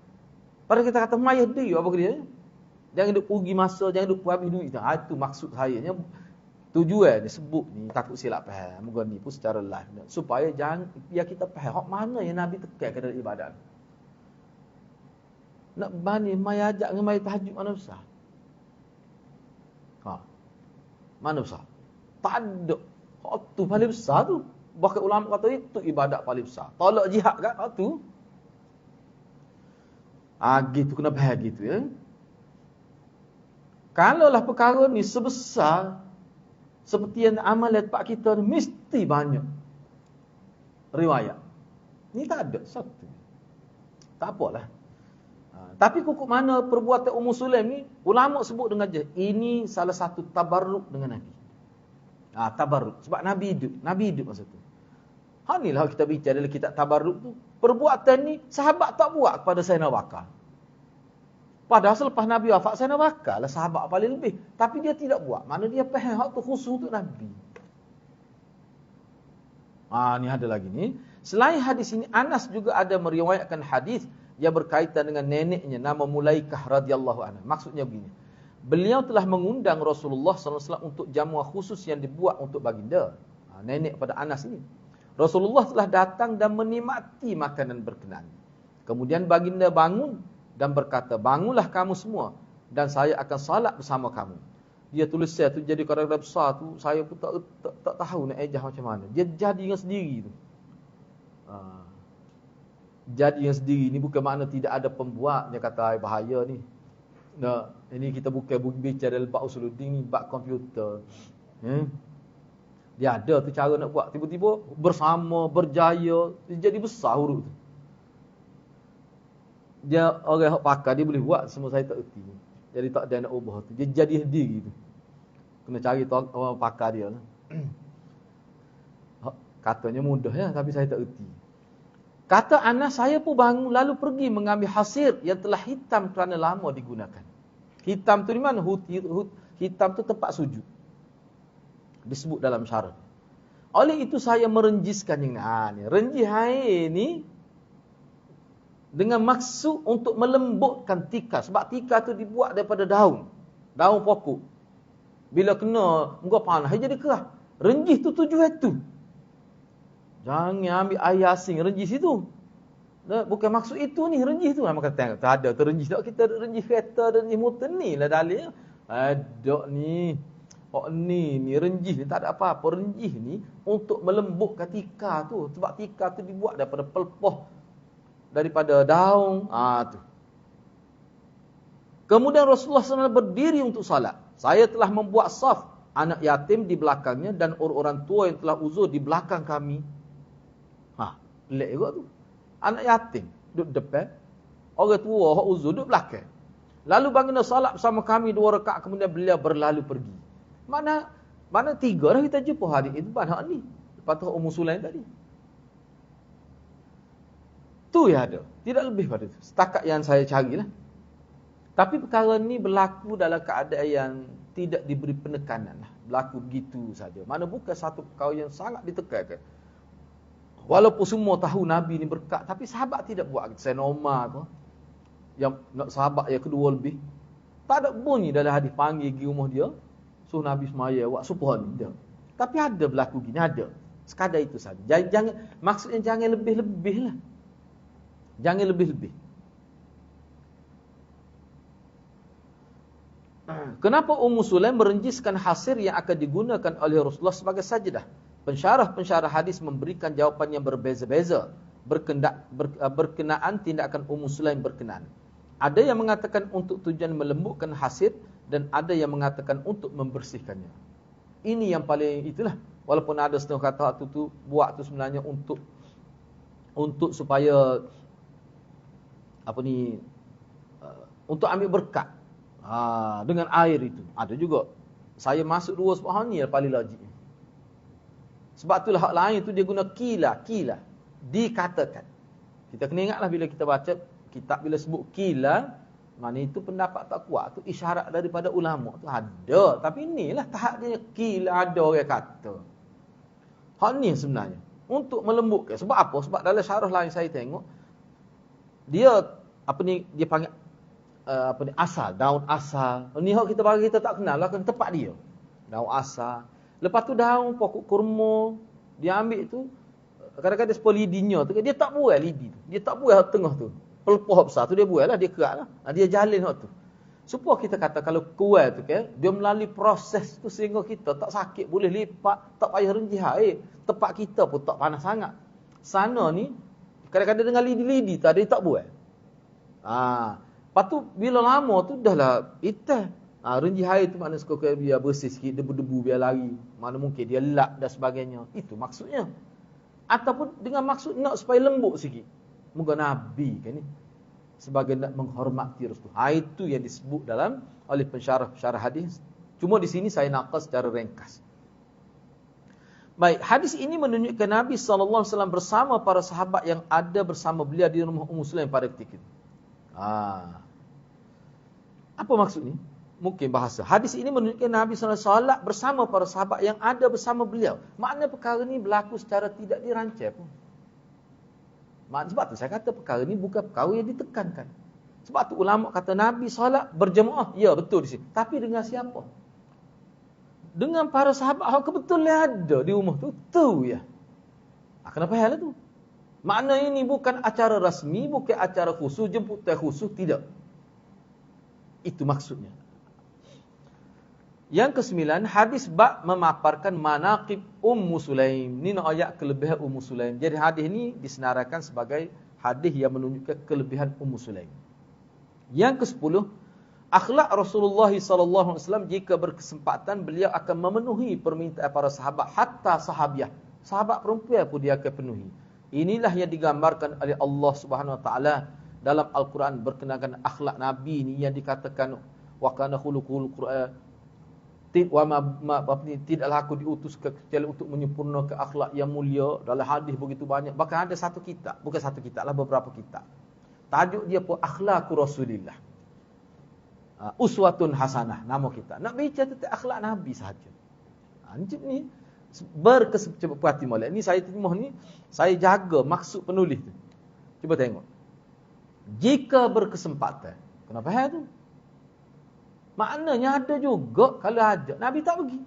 Padahal kita kata mayah dia apa dia? Jangan duk pergi masa, jangan duk habis duit. Itu maksud saya. Tujuan dia sebut ni takut silap faham. Moga ni pun secara live supaya jangan biar kita faham hak mana yang Nabi tekan dalam ibadat. Nak bani mai ajak dengan mai tahajud mana besar? Mana besar? Tak ada. Hak tu paling besar tu. Bahkan ulama kata itu ibadat paling besar. Tolak jihad kan? Hak tu. Gitu kena faham gitu ya. Kalaulah perkara ni sebesar seperti yang amal letak kita ni, mesti banyak riwayat. Ni tak ada satu. Tak apalah. Tapi kukuk mana perbuatan Ummu Sulaim ni, ulama sebut dengan je, ini salah satu tabarruk dengan Nabi. Tabarruk. Sebab Nabi hidup masa tu. Inilah kita bicara dalam kitab tabarruk tu. Perbuatan ni sahabat tak buat kepada Sayyidina Bakar. Padahal selepas Nabi wafat, Sayyidina Bakar lah sahabat paling lebih. Tapi dia tidak buat. Mana dia faham hak tu khusus untuk Nabi. Ni ada lagi ni. Selain hadis ini, Anas juga ada meriwayatkan hadis yang berkaitan dengan neneknya nama Mulaikah radhiyallahu anha. Maksudnya begini. Beliau telah mengundang Rasulullah SAW untuk jamuah khusus yang dibuat untuk baginda. Nenek pada Anas ini. Rasulullah telah datang dan menikmati makanan berkenan. Kemudian baginda bangun dan berkata, bangunlah kamu semua dan saya akan salat bersama kamu. Dia tulis saya tu jadi kadang-kadang besar tu, saya pun tak tahu nak ejah macam mana. Dia jadi dengan sendiri tu. Jadi yang sendiri ni bukan makna tidak ada pembuat. Dia kata bahaya ni. Ini kita bukan bicara dalam bab usuluddin ni, bab komputer. Dia ada tu cara nak buat. Tiba-tiba bersama, berjaya, jadi besar huruf tu. Dia orang yang pakar, dia boleh buat semua saya tak erti. Jadi tak ada nak ubah tu. Dia jadi sendiri tu. Kena cari orang pakar dia lah. Katanya mudah ya, tapi saya tak erti. Kata Anas, saya pun bangun lalu pergi mengambil hasir yang telah hitam kerana lama digunakan. Hitam tu di mana? Hitam tu tempat sujud. Disebut dalam syarat. Oleh itu saya merenjiskan yang ni. Renjih air ni dengan maksud untuk melembutkan tikar. Sebab tikar tu dibuat daripada daun pokok. Bila kena muka panas, jadi kerah. Renjih tu tujuan tu. Jangan ambil air asing renjih situ. Bukan maksud itu ni renjih tu. Maka tengok tak ada terenjih tak kita renjih kereta, renjih motor ni lah dalil. Ada ni. Ni renjih ni tak ada apa-apa. Renjih ni untuk melembutkan tikar tu. Sebab tikar tu dibuat daripada pelpoh, daripada daun. Tu. Kemudian Rasulullah SAW berdiri untuk salat. Saya telah membuat saf anak yatim di belakangnya dan orang-orang tua yang telah uzur di belakang kami. Pelik juga tu. Anak yatim duduk depan, orang tua hak uzur duduk belakang. Lalu baginda salat bersama kami 2 rakaat, kemudian beliau berlalu pergi. Mana 3 dah kita jumpa hari itu hak ni. Lepas tu Ummu Sulaim tadi. Tu ya ada. Tidak lebih pada itu. Setakat yang saya carilah. Tapi perkara ni berlaku dalam keadaan yang tidak diberi penekanan lah. Berlaku begitu saja. Mana bukan satu perkara yang sangat ditekankan. Walaupun semua tahu Nabi ni berkat, tapi sahabat tidak buat. Sayyidina Umar tu, yang nak sahabat yang kedua lebih, tak ada bunyi dalam hadis panggil pergi rumah dia, suruh Nabi semaya, buat subuh ni. Tapi ada berlaku gini, ada. Sekadar itu saja. Jangan, maksudnya jangan lebih-lebih lah. Jangan lebih-lebih. Kenapa Ummu Sulaim merenjiskan hasir yang akan digunakan oleh Rasulullah sebagai sajadah? Pensyarah-pensyarah hadis memberikan jawapan yang berbeza-beza berkenaan tindakan Ummu Sulaim berkenaan. Ada yang mengatakan untuk tujuan melembutkan hasir dan ada yang mengatakan untuk membersihkannya. Ini yang paling itulah. Walaupun ada setengah kata tu buat tu sebenarnya untuk supaya untuk ambil berkat dengan air itu. Ada juga. Saya masuk 2 subhan ni yang paling logik. Sebab itulah hak lain tu dia guna kila. Dikatakan. Kita kena ingatlah bila kita baca kitab, bila sebut kila, mana itu pendapat tak kuat tu isyarat daripada ulama tu ada. Tapi inilah tahap dia, kila ada orang kata. Hak ni sebenarnya untuk melembutkan. Sebab apa? Sebab dalam syarah lain saya tengok dia dia panggil asal, daun asal. Ni hak kita bagi kita tak kenal lah kan tempat dia. Daun asal. Lepas tu daun pokok kurma dia ambil tu, kadang-kadang dia sepuluh lidinya tu dia tak buai lidi tu. Dia tak buai tengah tu. Pelepah besar tu dia buai lah, dia kerak lah. Dia jalin hak tu. Supaya kita kata kalau kuat tu kan, dia melalui proses tu sehingga kita tak sakit, boleh lipat, tak payah renjih air. Tempat kita pun tak panas sangat. Sana ni kadang-kadang dengan lidi-lidi tak ada, dia tak buat. Lepas tu bila lama tu dah lah hitam. Renjih air tu makna suka biar bersih sikit, debu-debu biar lari. Mana mungkin dia lap dan sebagainya. Itu maksudnya. Ataupun dengan maksud nak supaya lembut sikit. Moga Nabi kan ni sebagai nak menghormati Rasul. Itu yang disebut dalam oleh pensyarah hadis. Cuma di sini saya naqas secara ringkas. Baik, hadis ini menunjukkan Nabi SAW bersama para sahabat yang ada bersama beliau di rumah Ummu Sulaim pada ketika itu. Apa maksudnya? Mungkin bahasa. Hadis ini menunjukkan Nabi SAW bersama para sahabat yang ada bersama beliau. Makna perkara ini berlaku secara tidak dirancang pun. Sebab tu saya kata perkara ni bukan perkara yang ditekankan. Sebab tu ulama kata Nabi solat berjemaah. Ya, betul di sini. Tapi dengan siapa? Dengan para sahabat yang kebetulan ada di rumah tu. Tu ya. Kenapa hal itu? Makna ini bukan acara rasmi, bukan acara khusus, jemputan khusus. Tidak. Itu maksudnya. Yang ke-9, hadis bab memaparkan manaqib Ummu Sulaim. Ini ayat kelebihan Ummu Sulaim. Jadi hadis ini disenaraikan sebagai hadis yang menunjukkan kelebihan Ummu Sulaim. Yang ke-10, akhlak Rasulullah SAW jika berkesempatan beliau akan memenuhi permintaan para sahabat, hatta sahabiah. Sahabat perempuan pun dia akan penuhi. Inilah yang digambarkan oleh Allah Subhanahu Wa Taala dalam Al-Quran berkenaan akhlak Nabi ini yang dikatakan wa kana khuluqul Quran. Tidaklah aku diutus kecuali untuk menyempurnakan akhlak yang mulia. Dalam hadis begitu banyak. Bahkan ada satu kitab. Bukan satu kitab lah, beberapa kitab. Tajuk dia pun Akhlaqur Rasulillah. Uswatun Hasanah. Nama kita. Nak bicara tentang akhlak Nabi sahaja. Ni berkesempatan molek. Ni saya terjemah ni. Saya jaga maksud penulis tu. Cuba tengok. Jika berkesempatan. Kenapa hal tu? Maknanya ada juga kalau ada. Nabi tak pergi.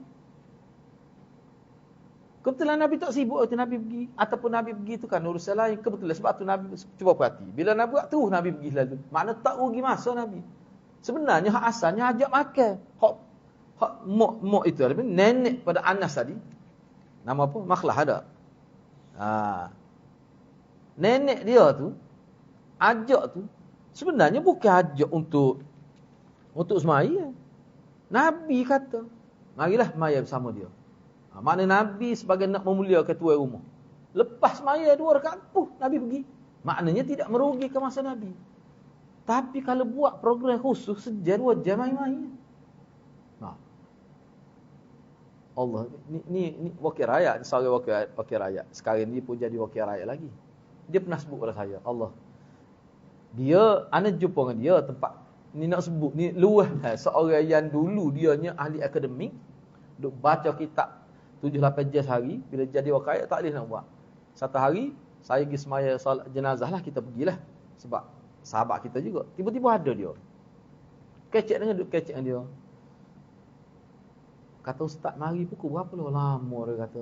Kebetulan Nabi tak sibuk waktu Nabi pergi. Ataupun Nabi pergi itu kan urusan lain. Kebetulan sebab tu Nabi, cuba perhati. Bila Nabi buat tu, Nabi pergi selalu. Makna tak rugi masa Nabi. Sebenarnya hak asalnya ajak makan. Hak mok itu. Nenek pada Anas tadi. Nama apa? Makhlah ada. Nenek dia tu, ajak tu. Sebenarnya bukan ajak untuk semaya. Nabi kata, marilah semaya bersama dia. Mana Nabi sebagai nak memuliakan tuan rumah. Lepas semaya 2 rakaat, Nabi pergi. Maknanya tidak merugikan masa Nabi. Tapi kalau buat program khusus, sejam 2 jam main-main. Allah, ni wakil rakyat, seorang wakil rakyat. Sekarang ni pun jadi wakil rakyat lagi. Dia pernah sebut pada saya, Allah. Dia, ana jumpa dengan dia tempat ni nak sebut ni luah seorang yang dulu dianya ahli akademik, duk baca kitab 7-8 jam sehari. Bila jadi wakil tak boleh nak buat. Satu hari saya pergi semaya solat jenazah lah, kita pergilah sebab sahabat kita juga. Tiba-tiba ada dia. Kecek dengan dia. Kata ustaz, mari pukul berapa lah? Lama dia kata.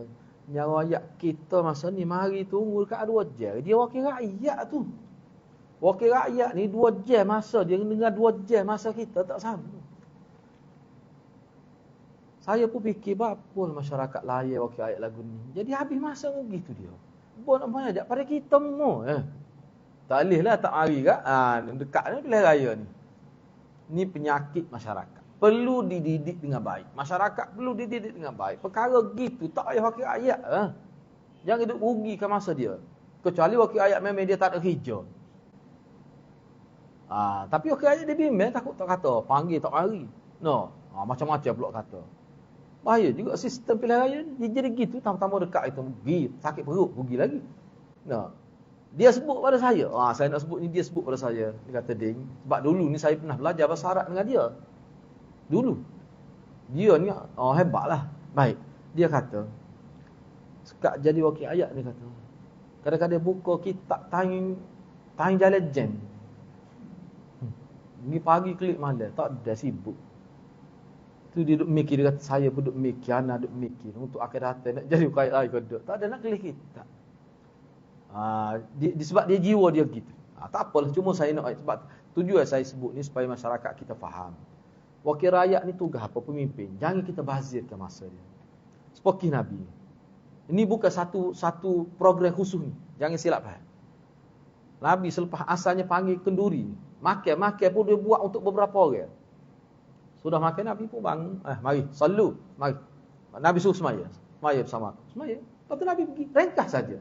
Nyawa ayat kita masa ni mari tunggu dekat 2 jam. Dia wakil rakyat tu. Wakil rakyat ni 2 jam masa dia dengan 2 jam masa kita tak sama. Saya pun fikir apa masyarakat layak wakil rakyat lagu ni. Jadi habis masa begitu dia. Buat nak banyak pada kita semua. Tak boleh lah tak mari kat. Dekat ni pilihan raya ni. Ni penyakit masyarakat. Perlu dididik dengan baik. Masyarakat perlu dididik dengan baik. Perkara gitu tak payah wakil rakyat. Jangan hidup rugikan masa dia. Kecuali wakil rakyat memang dia tak ada kerja. Tapi wakil rakyat dia bimbang takut tak kata. Panggil tak mari. No. Macam-macam pula kata. Bahaya juga sistem pilihan raya ni. Dia jadi gitu, tamu-tamu dekat itu pergi, sakit perut, pergi lagi. Nah, dia sebut pada saya. Saya nak sebut ni, dia sebut pada saya. Dia kata, Ding, sebab dulu ni saya pernah belajar bahasa Arab dengan dia. Dulu. Dia ni hebatlah. Baik. Dia kata, sekat jadi wakil ayat, dia kata. Kadang-kadang buka kitab time jalan jam. Ni pagi klik malam, tak ada sibuk. Tu dia duk mikir, dia kata saya pun duk mikir, anak duk mikir untuk akhirat nak jadi wakil ayat ke tak. Tak ada nak klik kitab. Sebab dia jiwa dia gitu. Tak apalah, cuma saya nak sebab tujuan saya sebut ni supaya masyarakat kita faham. Wakil rakyat ni tugas apa? Pemimpin. Jangan kita bazirkan masa dia. Seperti Nabi. Ini bukan satu program khusus ni. Jangan silap faham. Nabi selepas asalnya panggil kenduri. Makan pun dia buat untuk beberapa orang. Sudah makan, Nabi pun bangun. Mari, salu. Mari. Nabi suruh semaya. Semaya bersama aku. Semaya. Lepas tu Nabi pergi. Ringkas saja.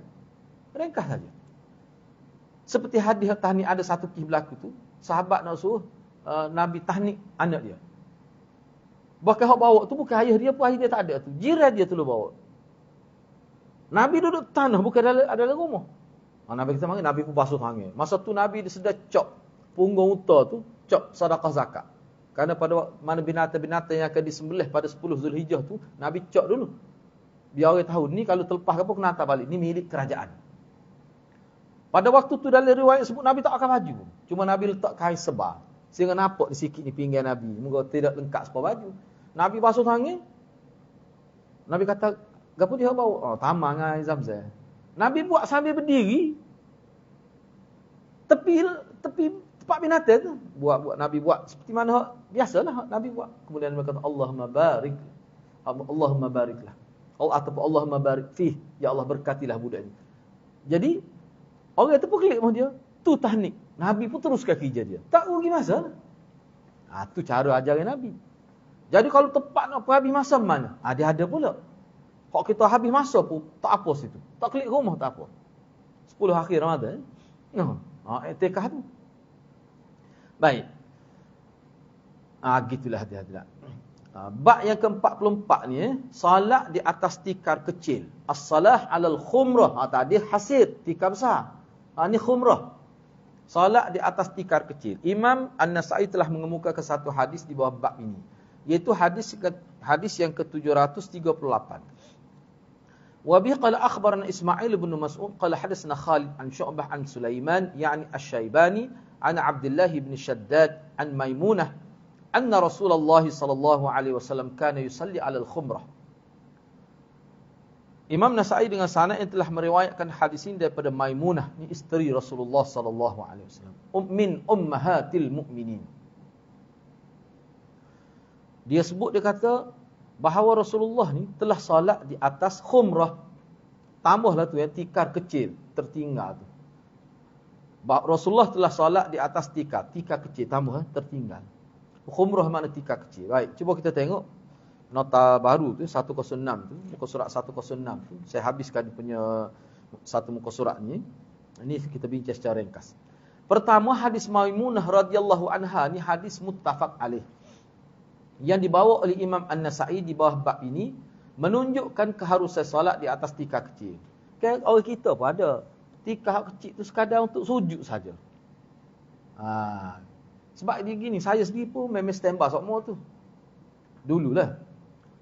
Seperti hadis tahnik ada satu kisah berlaku tu. Sahabat nak suruh Nabi tahnik anak dia. Bahkan hak bawa tu bukan ayah dia pun, ayah dia tak ada tu. Jiran dia tu bawa. Nabi duduk tanah, bukan dalam rumah. Nabi kata, Nabi pun basuh tangan. Masa tu Nabi dia sedang cop punggung unta tu, cop sedekah zakat. Kerana pada mana binatang-binatang yang akan disembelih pada 10 Zulhijjah tu, Nabi cop dulu. Biar orang tahu, ni kalau terlepas ke apa, kena hantar balik. Ni milik kerajaan. Pada waktu tu dalam riwayat sebut, Nabi tak akan maju. Cuma Nabi letak kain sebar. Sehingga nampak di sikit ni pinggan Nabi. Moga tidak lengkap sebar baju. Nabi basuh tangan. Nabi kata, gapo dia bawa? Tamang dengan Zamzam. Nabi buat sambil berdiri. Tepi tempat binatang tu. Nabi buat seperti mana biasalah Nabi buat. Kemudian Nabi kata, Allahumma barik. Allahumma bariklah. Allahumma barik fih. Ya Allah berkatilah budak ni. Jadi, orang tu pun klik sama dia. Tu tahnik. Nabi pun teruskan kerja dia. Tak rugi masa. Tu cara ajaran Nabi. Jadi kalau tepat nak habis masa mana? Dia ada pula. Kalau kita habis masa pun, tak apa situ. Tak klik rumah, tak apa. 10 akhir Ramadan. Etikah tu. Baik. Gitulah hati-hati. Bab yang ke-44 ni, salat di atas tikar kecil. As-salah alal khumrah. Tadi hasir, tikar besar. Ni khumrah. Salat di atas tikar kecil. Imam An-Nasa'i telah mengemukakan satu hadis di bawah bab ini. Iaitu hadis yang ke-738. Wa bi qala akhbarana Ismail bin Mas'ud qala hadatsana Khalid an Syu'bah an Sulaiman yani Asy-Syaibani an Abdullah bin Shaddad an Maimunah anna Rasulullah sallallahu alaihi wasallam kana yusalli 'ala al-khumrah. Imam Nasa'i dengan sanad yang telah meriwayatkan hadis ini daripada Maimunah, ni isteri Rasulullah sallallahu alaihi wasallam, min ummahatil mukminin. Dia sebut, dia kata bahawa Rasulullah ni telah salat di atas khumrah. Tambahlah tu yang tikar kecil tertinggal tu. Rasulullah telah salat di atas tikar kecil, tambah tertinggal. Khumrah makna tikar kecil. Baik, cuba kita tengok nota baru tu 106 tu, muka surat 106 tu. Saya habiskan punya satu muka surat ni. Ini kita bincang secara ringkas. Pertama, hadis Maimunah radhiyallahu anha ni hadis muttafaq alaih. Yang dibawa oleh Imam An-Nasa'i di bawah bab ini menunjukkan keharusan solat di atas tikar kecil. Kan orang kita pun ada tikar kecil tu sekadar untuk sujud saja. Sebab dia gini, saya sendiri pun memang standby semua tu. Dululah.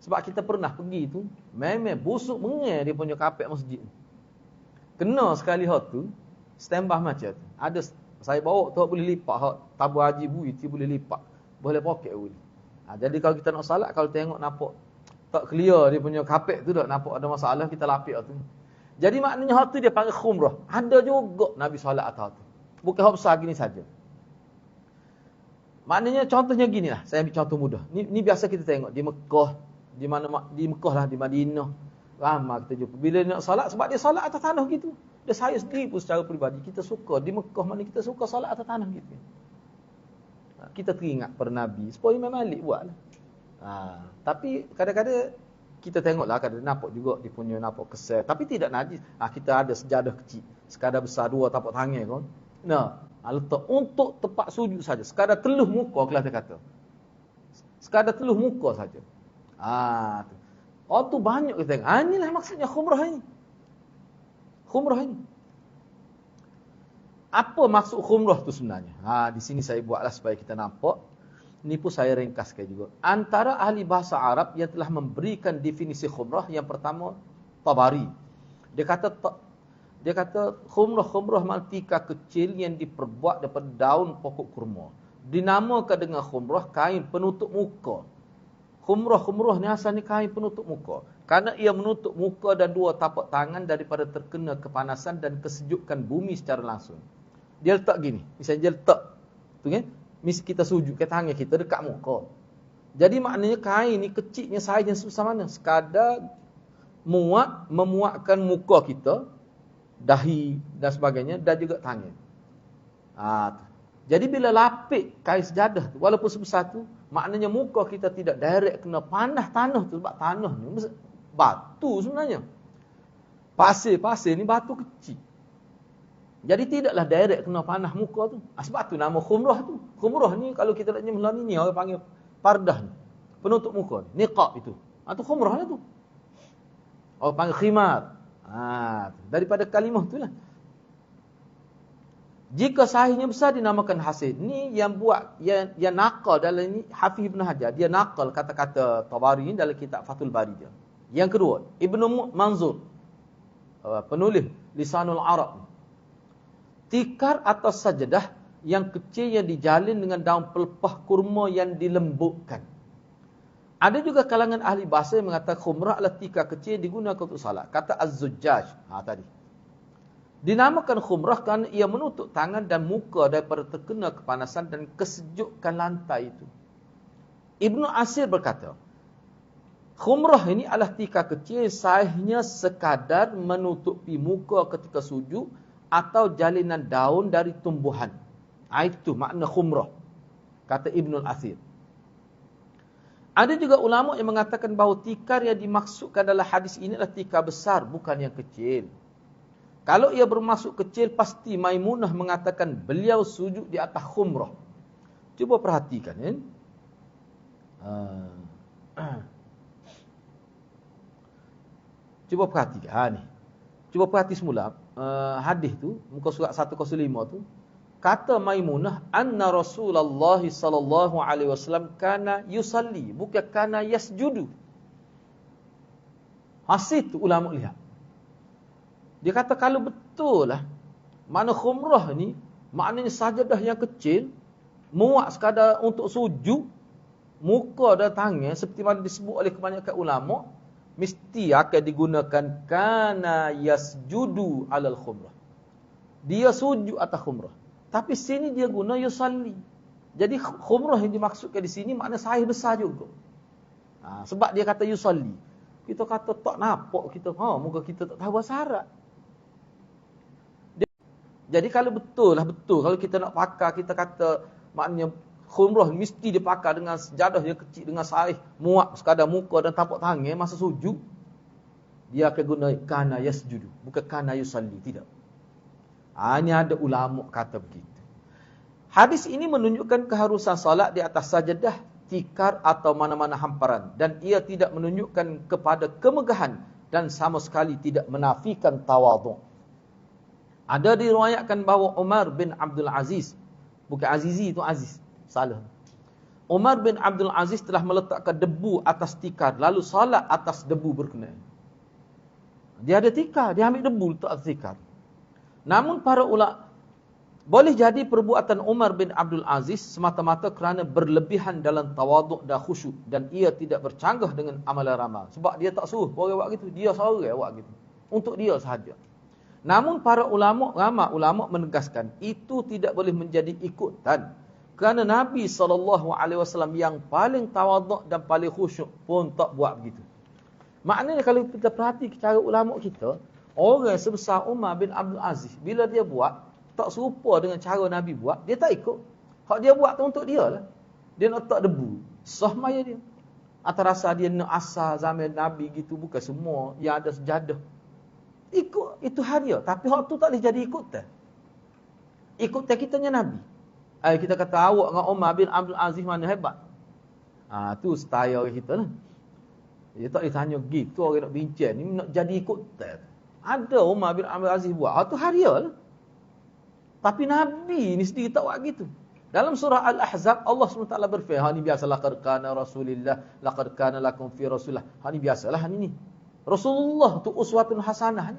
Sebab kita pernah pergi tu, memang busuk mengai dia punya kapek masjid. Kena sekali hot tu, standby macam tu. Ada saya bawa tu boleh lipat hot, tabung haji bui tu boleh lipat. Boleh poket boleh. Jadi kalau kita nak salat, kalau tengok nampak tak clear dia punya kapek tu dah, nampak ada masalah, kita lapik tu. Jadi maknanya hak tu dia panggil khumrah. Ada juga Nabi salat atas tu. Bukan hak besar gini saja. Maknanya contohnya ginilah, saya ambil contoh mudah. Ni biasa kita tengok di Mekah, di Mekah lah, di Madinah. Ramai kita jumpa. Bila nak salat, sebab dia salat atas tanah gitu. Dia saya sendiri pun secara peribadi kita suka di Mekah, mana kita suka salat atas tanah gitu. Kita teringat pada Nabi. Supaya Imam Malik buatlah. Tapi kadang-kadang kita tengoklah, kadang nampak juga dia punya nampak kesel. Tapi tidak najis. Kita ada sejadah kecil. Sekadar besar 2 tapak tangan kan. Letak untuk tempat sujud saja. Sekadar teluh muka, kelas dia kata. Sekadar teluh muka saja. Oh tu banyak kita tengok. Inilah maksudnya khumrah ini. Khumrah ini. Apa maksud khumrah tu sebenarnya? Di sini saya buatlah supaya kita nampak. Ini pun saya ringkaskan juga. Antara ahli bahasa Arab yang telah memberikan definisi khumrah, yang pertama Tabari. Dia kata khumrah maltika kecil yang diperbuat daripada daun pokok kurma. Dinamakan dengan khumrah kain penutup muka. Khumrah ni asalnya kain penutup muka. Karena ia menutup muka dan dua tapak tangan daripada terkena kepanasan dan kesejukan bumi secara langsung. Dia letak gini. Misalnya dia letak. Tu kan? Misalnya kita sujudkan tangan kita dekat muka. Jadi maknanya kain ni kecilnya saiznya sebesar mana? Sekadar memuatkan muka kita, dahi dan sebagainya, dan juga tangan. Jadi bila lapik kain sejadah tu, walaupun sebesar tu, maknanya muka kita tidak direct kena panas tanah tu. Sebab tanah ni batu sebenarnya. Pasir ni batu kecil. Jadi tidaklah direct kena panah muka tu. Sebab tu nama khumrah tu. Khumrah ni kalau kita nak nyembah ni orang panggil pardah ni. Penutup muka ni. Niqab itu. Tu khumrah lah tu. Orang panggil khimar. Daripada kalimah tu lah. Jika sahihnya besar dinamakan hasid. Ni yang buat, yang nakal dalam ni Hafiz Ibn Hajar. Dia nakal kata-kata Tabari ni dalam kitab Fathul Bari dia. Yang kedua, Ibnu Manzur. Penulis Lisanul Arab. Tikar atau sajadah yang kecil yang dijalin dengan daun pelepah kurma yang dilembutkan. Ada juga kalangan ahli bahasa yang mengatakan khumrah adalah tikar kecil yang digunakan untuk salat. Kata Az-Zujjaj tadi. Dinamakan khumrah kerana ia menutup tangan dan muka daripada terkena kepanasan dan kesejukan lantai itu. Ibnu Asir berkata, khumrah ini adalah tikar kecil saiznya sekadar menutupi muka ketika sujud atau jalinan daun dari tumbuhan. Itu makna khumrah, kata Ibnul Athir. Ada juga ulama yang mengatakan bahawa tikar yang dimaksudkan dalam hadis ini adalah tikar besar, bukan yang kecil. Kalau ia bermaksud kecil, pasti Maimunah mengatakan beliau sujud di atas khumrah. Cuba perhatikan. Cuba perhatikan. Cuba perhati semula. Hadis tu, muka surat 105 tu, kata Maimunah, anna Rasulullah sallallahu alaihi wasallam kana yusalli, bukan kana yasjudu. Hasil tu ulama lihat. Dia kata kalau betul lah, makna khumrah ni, maknanya sajadah yang kecil, muat sekadar untuk sujud, muka dan tangan, seperti mana disebut oleh kebanyakan ulama, mesti akan digunakan kana yasjudu alal khumrah. Dia sujud atas khumrah. Tapi sini dia guna yusalli. Jadi khumrah yang dimaksudkan di sini makna sahih besar juga. Sebab dia kata yusalli. Kita kata tak nampak kita, muka kita tak tahu bahasa Arab. Jadi kalau betul lah, betul. Kalau kita nak pakar, kita kata maknanya khumrah mesti dipakai dengan sejadah yang kecil, dengan sahih, muat sekadar muka dan tapak tangan masa sujud. Dia akan guna kana yasjudu, bukan kana yusalli, tidak. Ini ada ulama kata begitu. Hadis ini menunjukkan keharusan salat di atas sajadah, tikar atau mana-mana hamparan, dan ia tidak menunjukkan kepada kemegahan dan sama sekali tidak menafikan tawadhu'. Ada diriwayatkan bahawa Umar bin Abdul Aziz, bukan Azizi itu Aziz, salah. Umar bin Abdul Aziz telah meletakkan debu atas tikar, lalu salat atas debu berkenaan. Dia ada tikar, dia ambil debu letak atas tikar. Namun para ulama, boleh jadi perbuatan Umar bin Abdul Aziz semata-mata kerana berlebihan dalam tawaduk dan khusyuk, dan ia tidak bercanggah dengan amalan ramal. Sebab dia tak suruh orang buat gitu, dia seorang buat gitu. Untuk dia sahaja. Namun para ramai ulama menegaskan itu tidak boleh menjadi ikutan. Kerana Nabi SAW yang paling tawaduk dan paling khusyuk pun tak buat begitu. Maknanya kalau kita perhati cara ulama kita, orang sebesar Umar bin Abdul Aziz, bila dia buat, tak serupa dengan cara Nabi buat, dia tak ikut. Hak dia buat tu untuk dia lah. Dia nak letak debu, sah maya dia. Atau rasa dia nak asal zaman Nabi gitu, bukan semua yang ada sejadah. Ikut, itu hal dia. Tapi hak tu tak boleh jadi ikutan. Ikutan kitanya Nabi. Kita kata awak dengan Umar bin Abdul Aziz mana hebat. Tu style kita lah. Dia tak ditanya gitu orang nak bincang ni nak jadi ikut tak. Ada Umar bin Abdul Aziz buat. Tu haria lah. Tapi Nabi ni sendiri tak buat gitu. Dalam surah Al-Ahzab Allah SWT berfirman, ni biasalah laqad kana Rasulillah, laqad kana lakum fi Rasulillah. Ni biasalah ni. Rasulullah tu uswatun hasanah.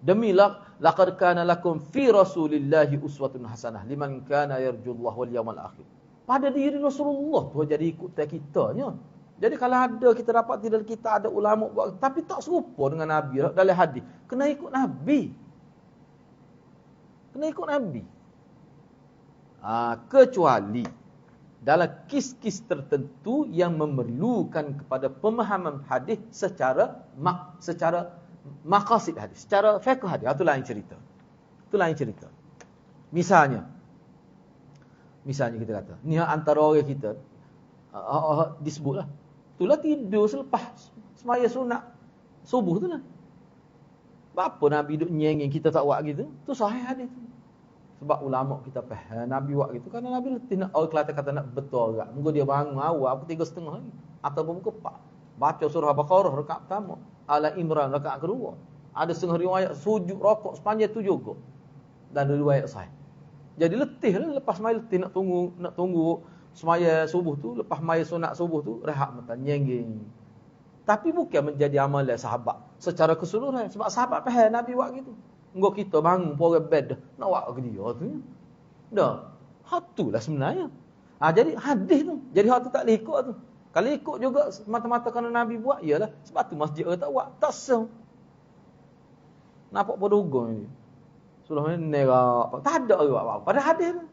Demi laqad kana lakum fi Rasulillahi uswatun hasanah liman kana yarjullaha wal yawmal akhir. Pada diri Rasulullah tu jadi ikutan kitanya. Jadi kalau ada kita dapat tidak kita ada ulama buat tapi tak serupa dengan Nabi dalam hadis. Kena ikut Nabi. Kena ikut Nabi. Kecuali dalam kis-kis tertentu yang memerlukan kepada pemahaman hadis secara maqasid hadis, secara fiqh hadis. Itu lain cerita. Itu lain cerita. Misalnya kita kata, ni antara orang kita disebutlah. Itulah tidur selepas semaya sunat subuh tu lah. Apa Nabi duk nyengeng kita tak buat gitu? Tu sahih hadis tu. Sebab ulama kita faham Nabi buat gitu kerana Nabi letih nak Kelate kata nak betul agak. Mungkin dia bangun awal pukul 3.30 lagi ataupun pukul 4. Baca surah Baqarah rakaat pertama, Ala Imran rakaat kedua. Ada setengah riwayat sujud rokok sepanjang tu juga. Dan riwayat sahih. Jadi letih lah lepas mai letih nak tunggu semaya subuh tu, lepas mai sunat subuh tu rehat mata nyengeng. Tapi bukan menjadi amalan sahabat secara keseluruhan sebab sahabat faham Nabi buat gitu. Engkau kita bangun pore bed nak buat ke dia tu. Dah. Hatulah sebenarnya. Jadi hadis tu. Jadi hak tu tak boleh ikut tu. Kalau ikut juga mata-mata kerana Nabi buat ialah sebab tu masjid orang tak buat. Tak sah. Nampak peduga ni. Sudah main nerak. Tak ada orang buat apa-apa. Pada hadis tu.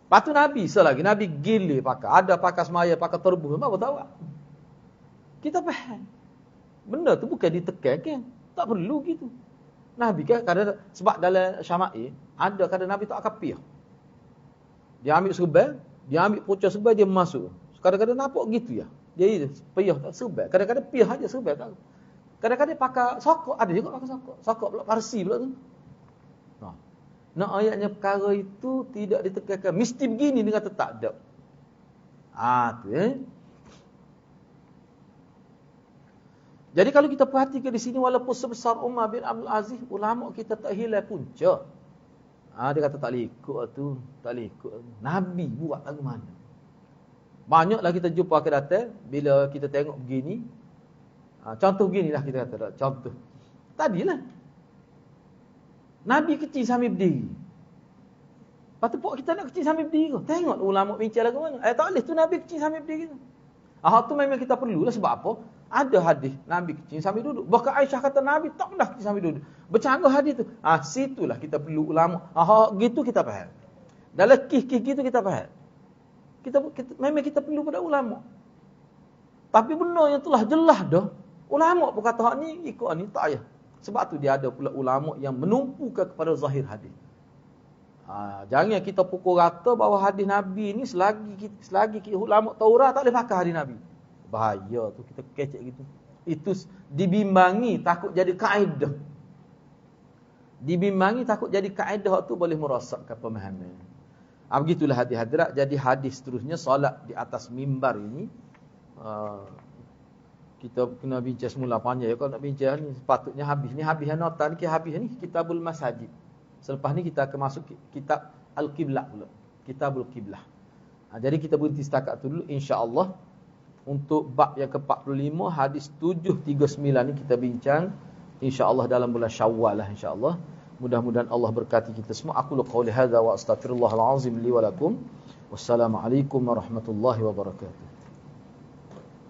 Lepas tu Nabi selagi Nabi gila pakai. Ada pakai semaya, pakai terbuh. Apa tak buat? Kita faham. Benda tu bukan ditekan. Tak perlu gitu. Nabi kan kadang sebab dalam Syama'il ada kadang Nabi tak kapiyah. Dia ambil serban, dia ambil pucuk serban dia masuk. Kadang-kadang nampak gitu ya. Dia piyah tak serban. Kadang-kadang piyah aja serban tak. Kadang-kadang pakai sokok, ada juga pakai sokok. Sokok pula parsi pula tu. Nak ayatnya perkara itu tidak ditekankan. Mesti begini dia kata tak ada. Tu Jadi kalau kita perhatikan di sini walaupun sebesar Umar bin Abdul Aziz, ulama kita tak hilang punca. Dia kata tak boleh ikut tu, tak boleh ikut. Nabi buat lagu mana? Banyaklah kita jumpa akan datang bila kita tengok begini. Contoh beginilah kita kata, contoh. Tadilah Nabi kecil sambil berdiri. Lepas tu kita nak kecil sambil berdiri ke? Tengok ulama bincang lagu mana? Tak boleh tu Nabi kecil sambil berdiri tu. Tu memang kita perlulah sebab apa? Ada hadis Nabi kecil sambil duduk. Bahkan Aisyah kata Nabi tak pernah kecil sambil duduk. Bercanggah hadis tu. Situlah kita perlu ulama. Gitu kita faham. Dalam kih-kih gitu kita faham. Memang kita perlu pada ulama. Tapi benar yang telah jelas dah. Ulama pun kata hak ni ikut ni tak payah. Sebab tu dia ada pula ulama yang menumpukan kepada zahir hadis. Jangan kita pukul rata bahawa hadis Nabi ni selagi ulama Taurat tak boleh pakai hadis Nabi. Bahaya tu kita kecek gitu. Itu dibimbangi takut jadi kaedah. Dibimbangi takut jadi kaedah tu boleh merosakkan pemahaman. Begitulah hadis hadirat. Jadi hadis seterusnya solat di atas mimbar ini kita kena bincang semula panjang ya. Kalau nak bincang ni sepatutnya habis. Ni habis nota ni habis ni Kitabul Masajid. Selepas ni kita akan masuk kitab Al-Qiblah pula. Kitabul Qiblah. Jadi kita berhenti setakat tu dulu insya-Allah. Untuk bab yang ke-45 hadis 739 ni kita bincang insya-Allah dalam bulan Syawal lah insya-Allah. Mudah-mudahan Allah berkati kita semua. Aku qauli hadza wa astaghfirullahal azim li wa lakum. Wassalamualaikum warahmatullahi wabarakatuh.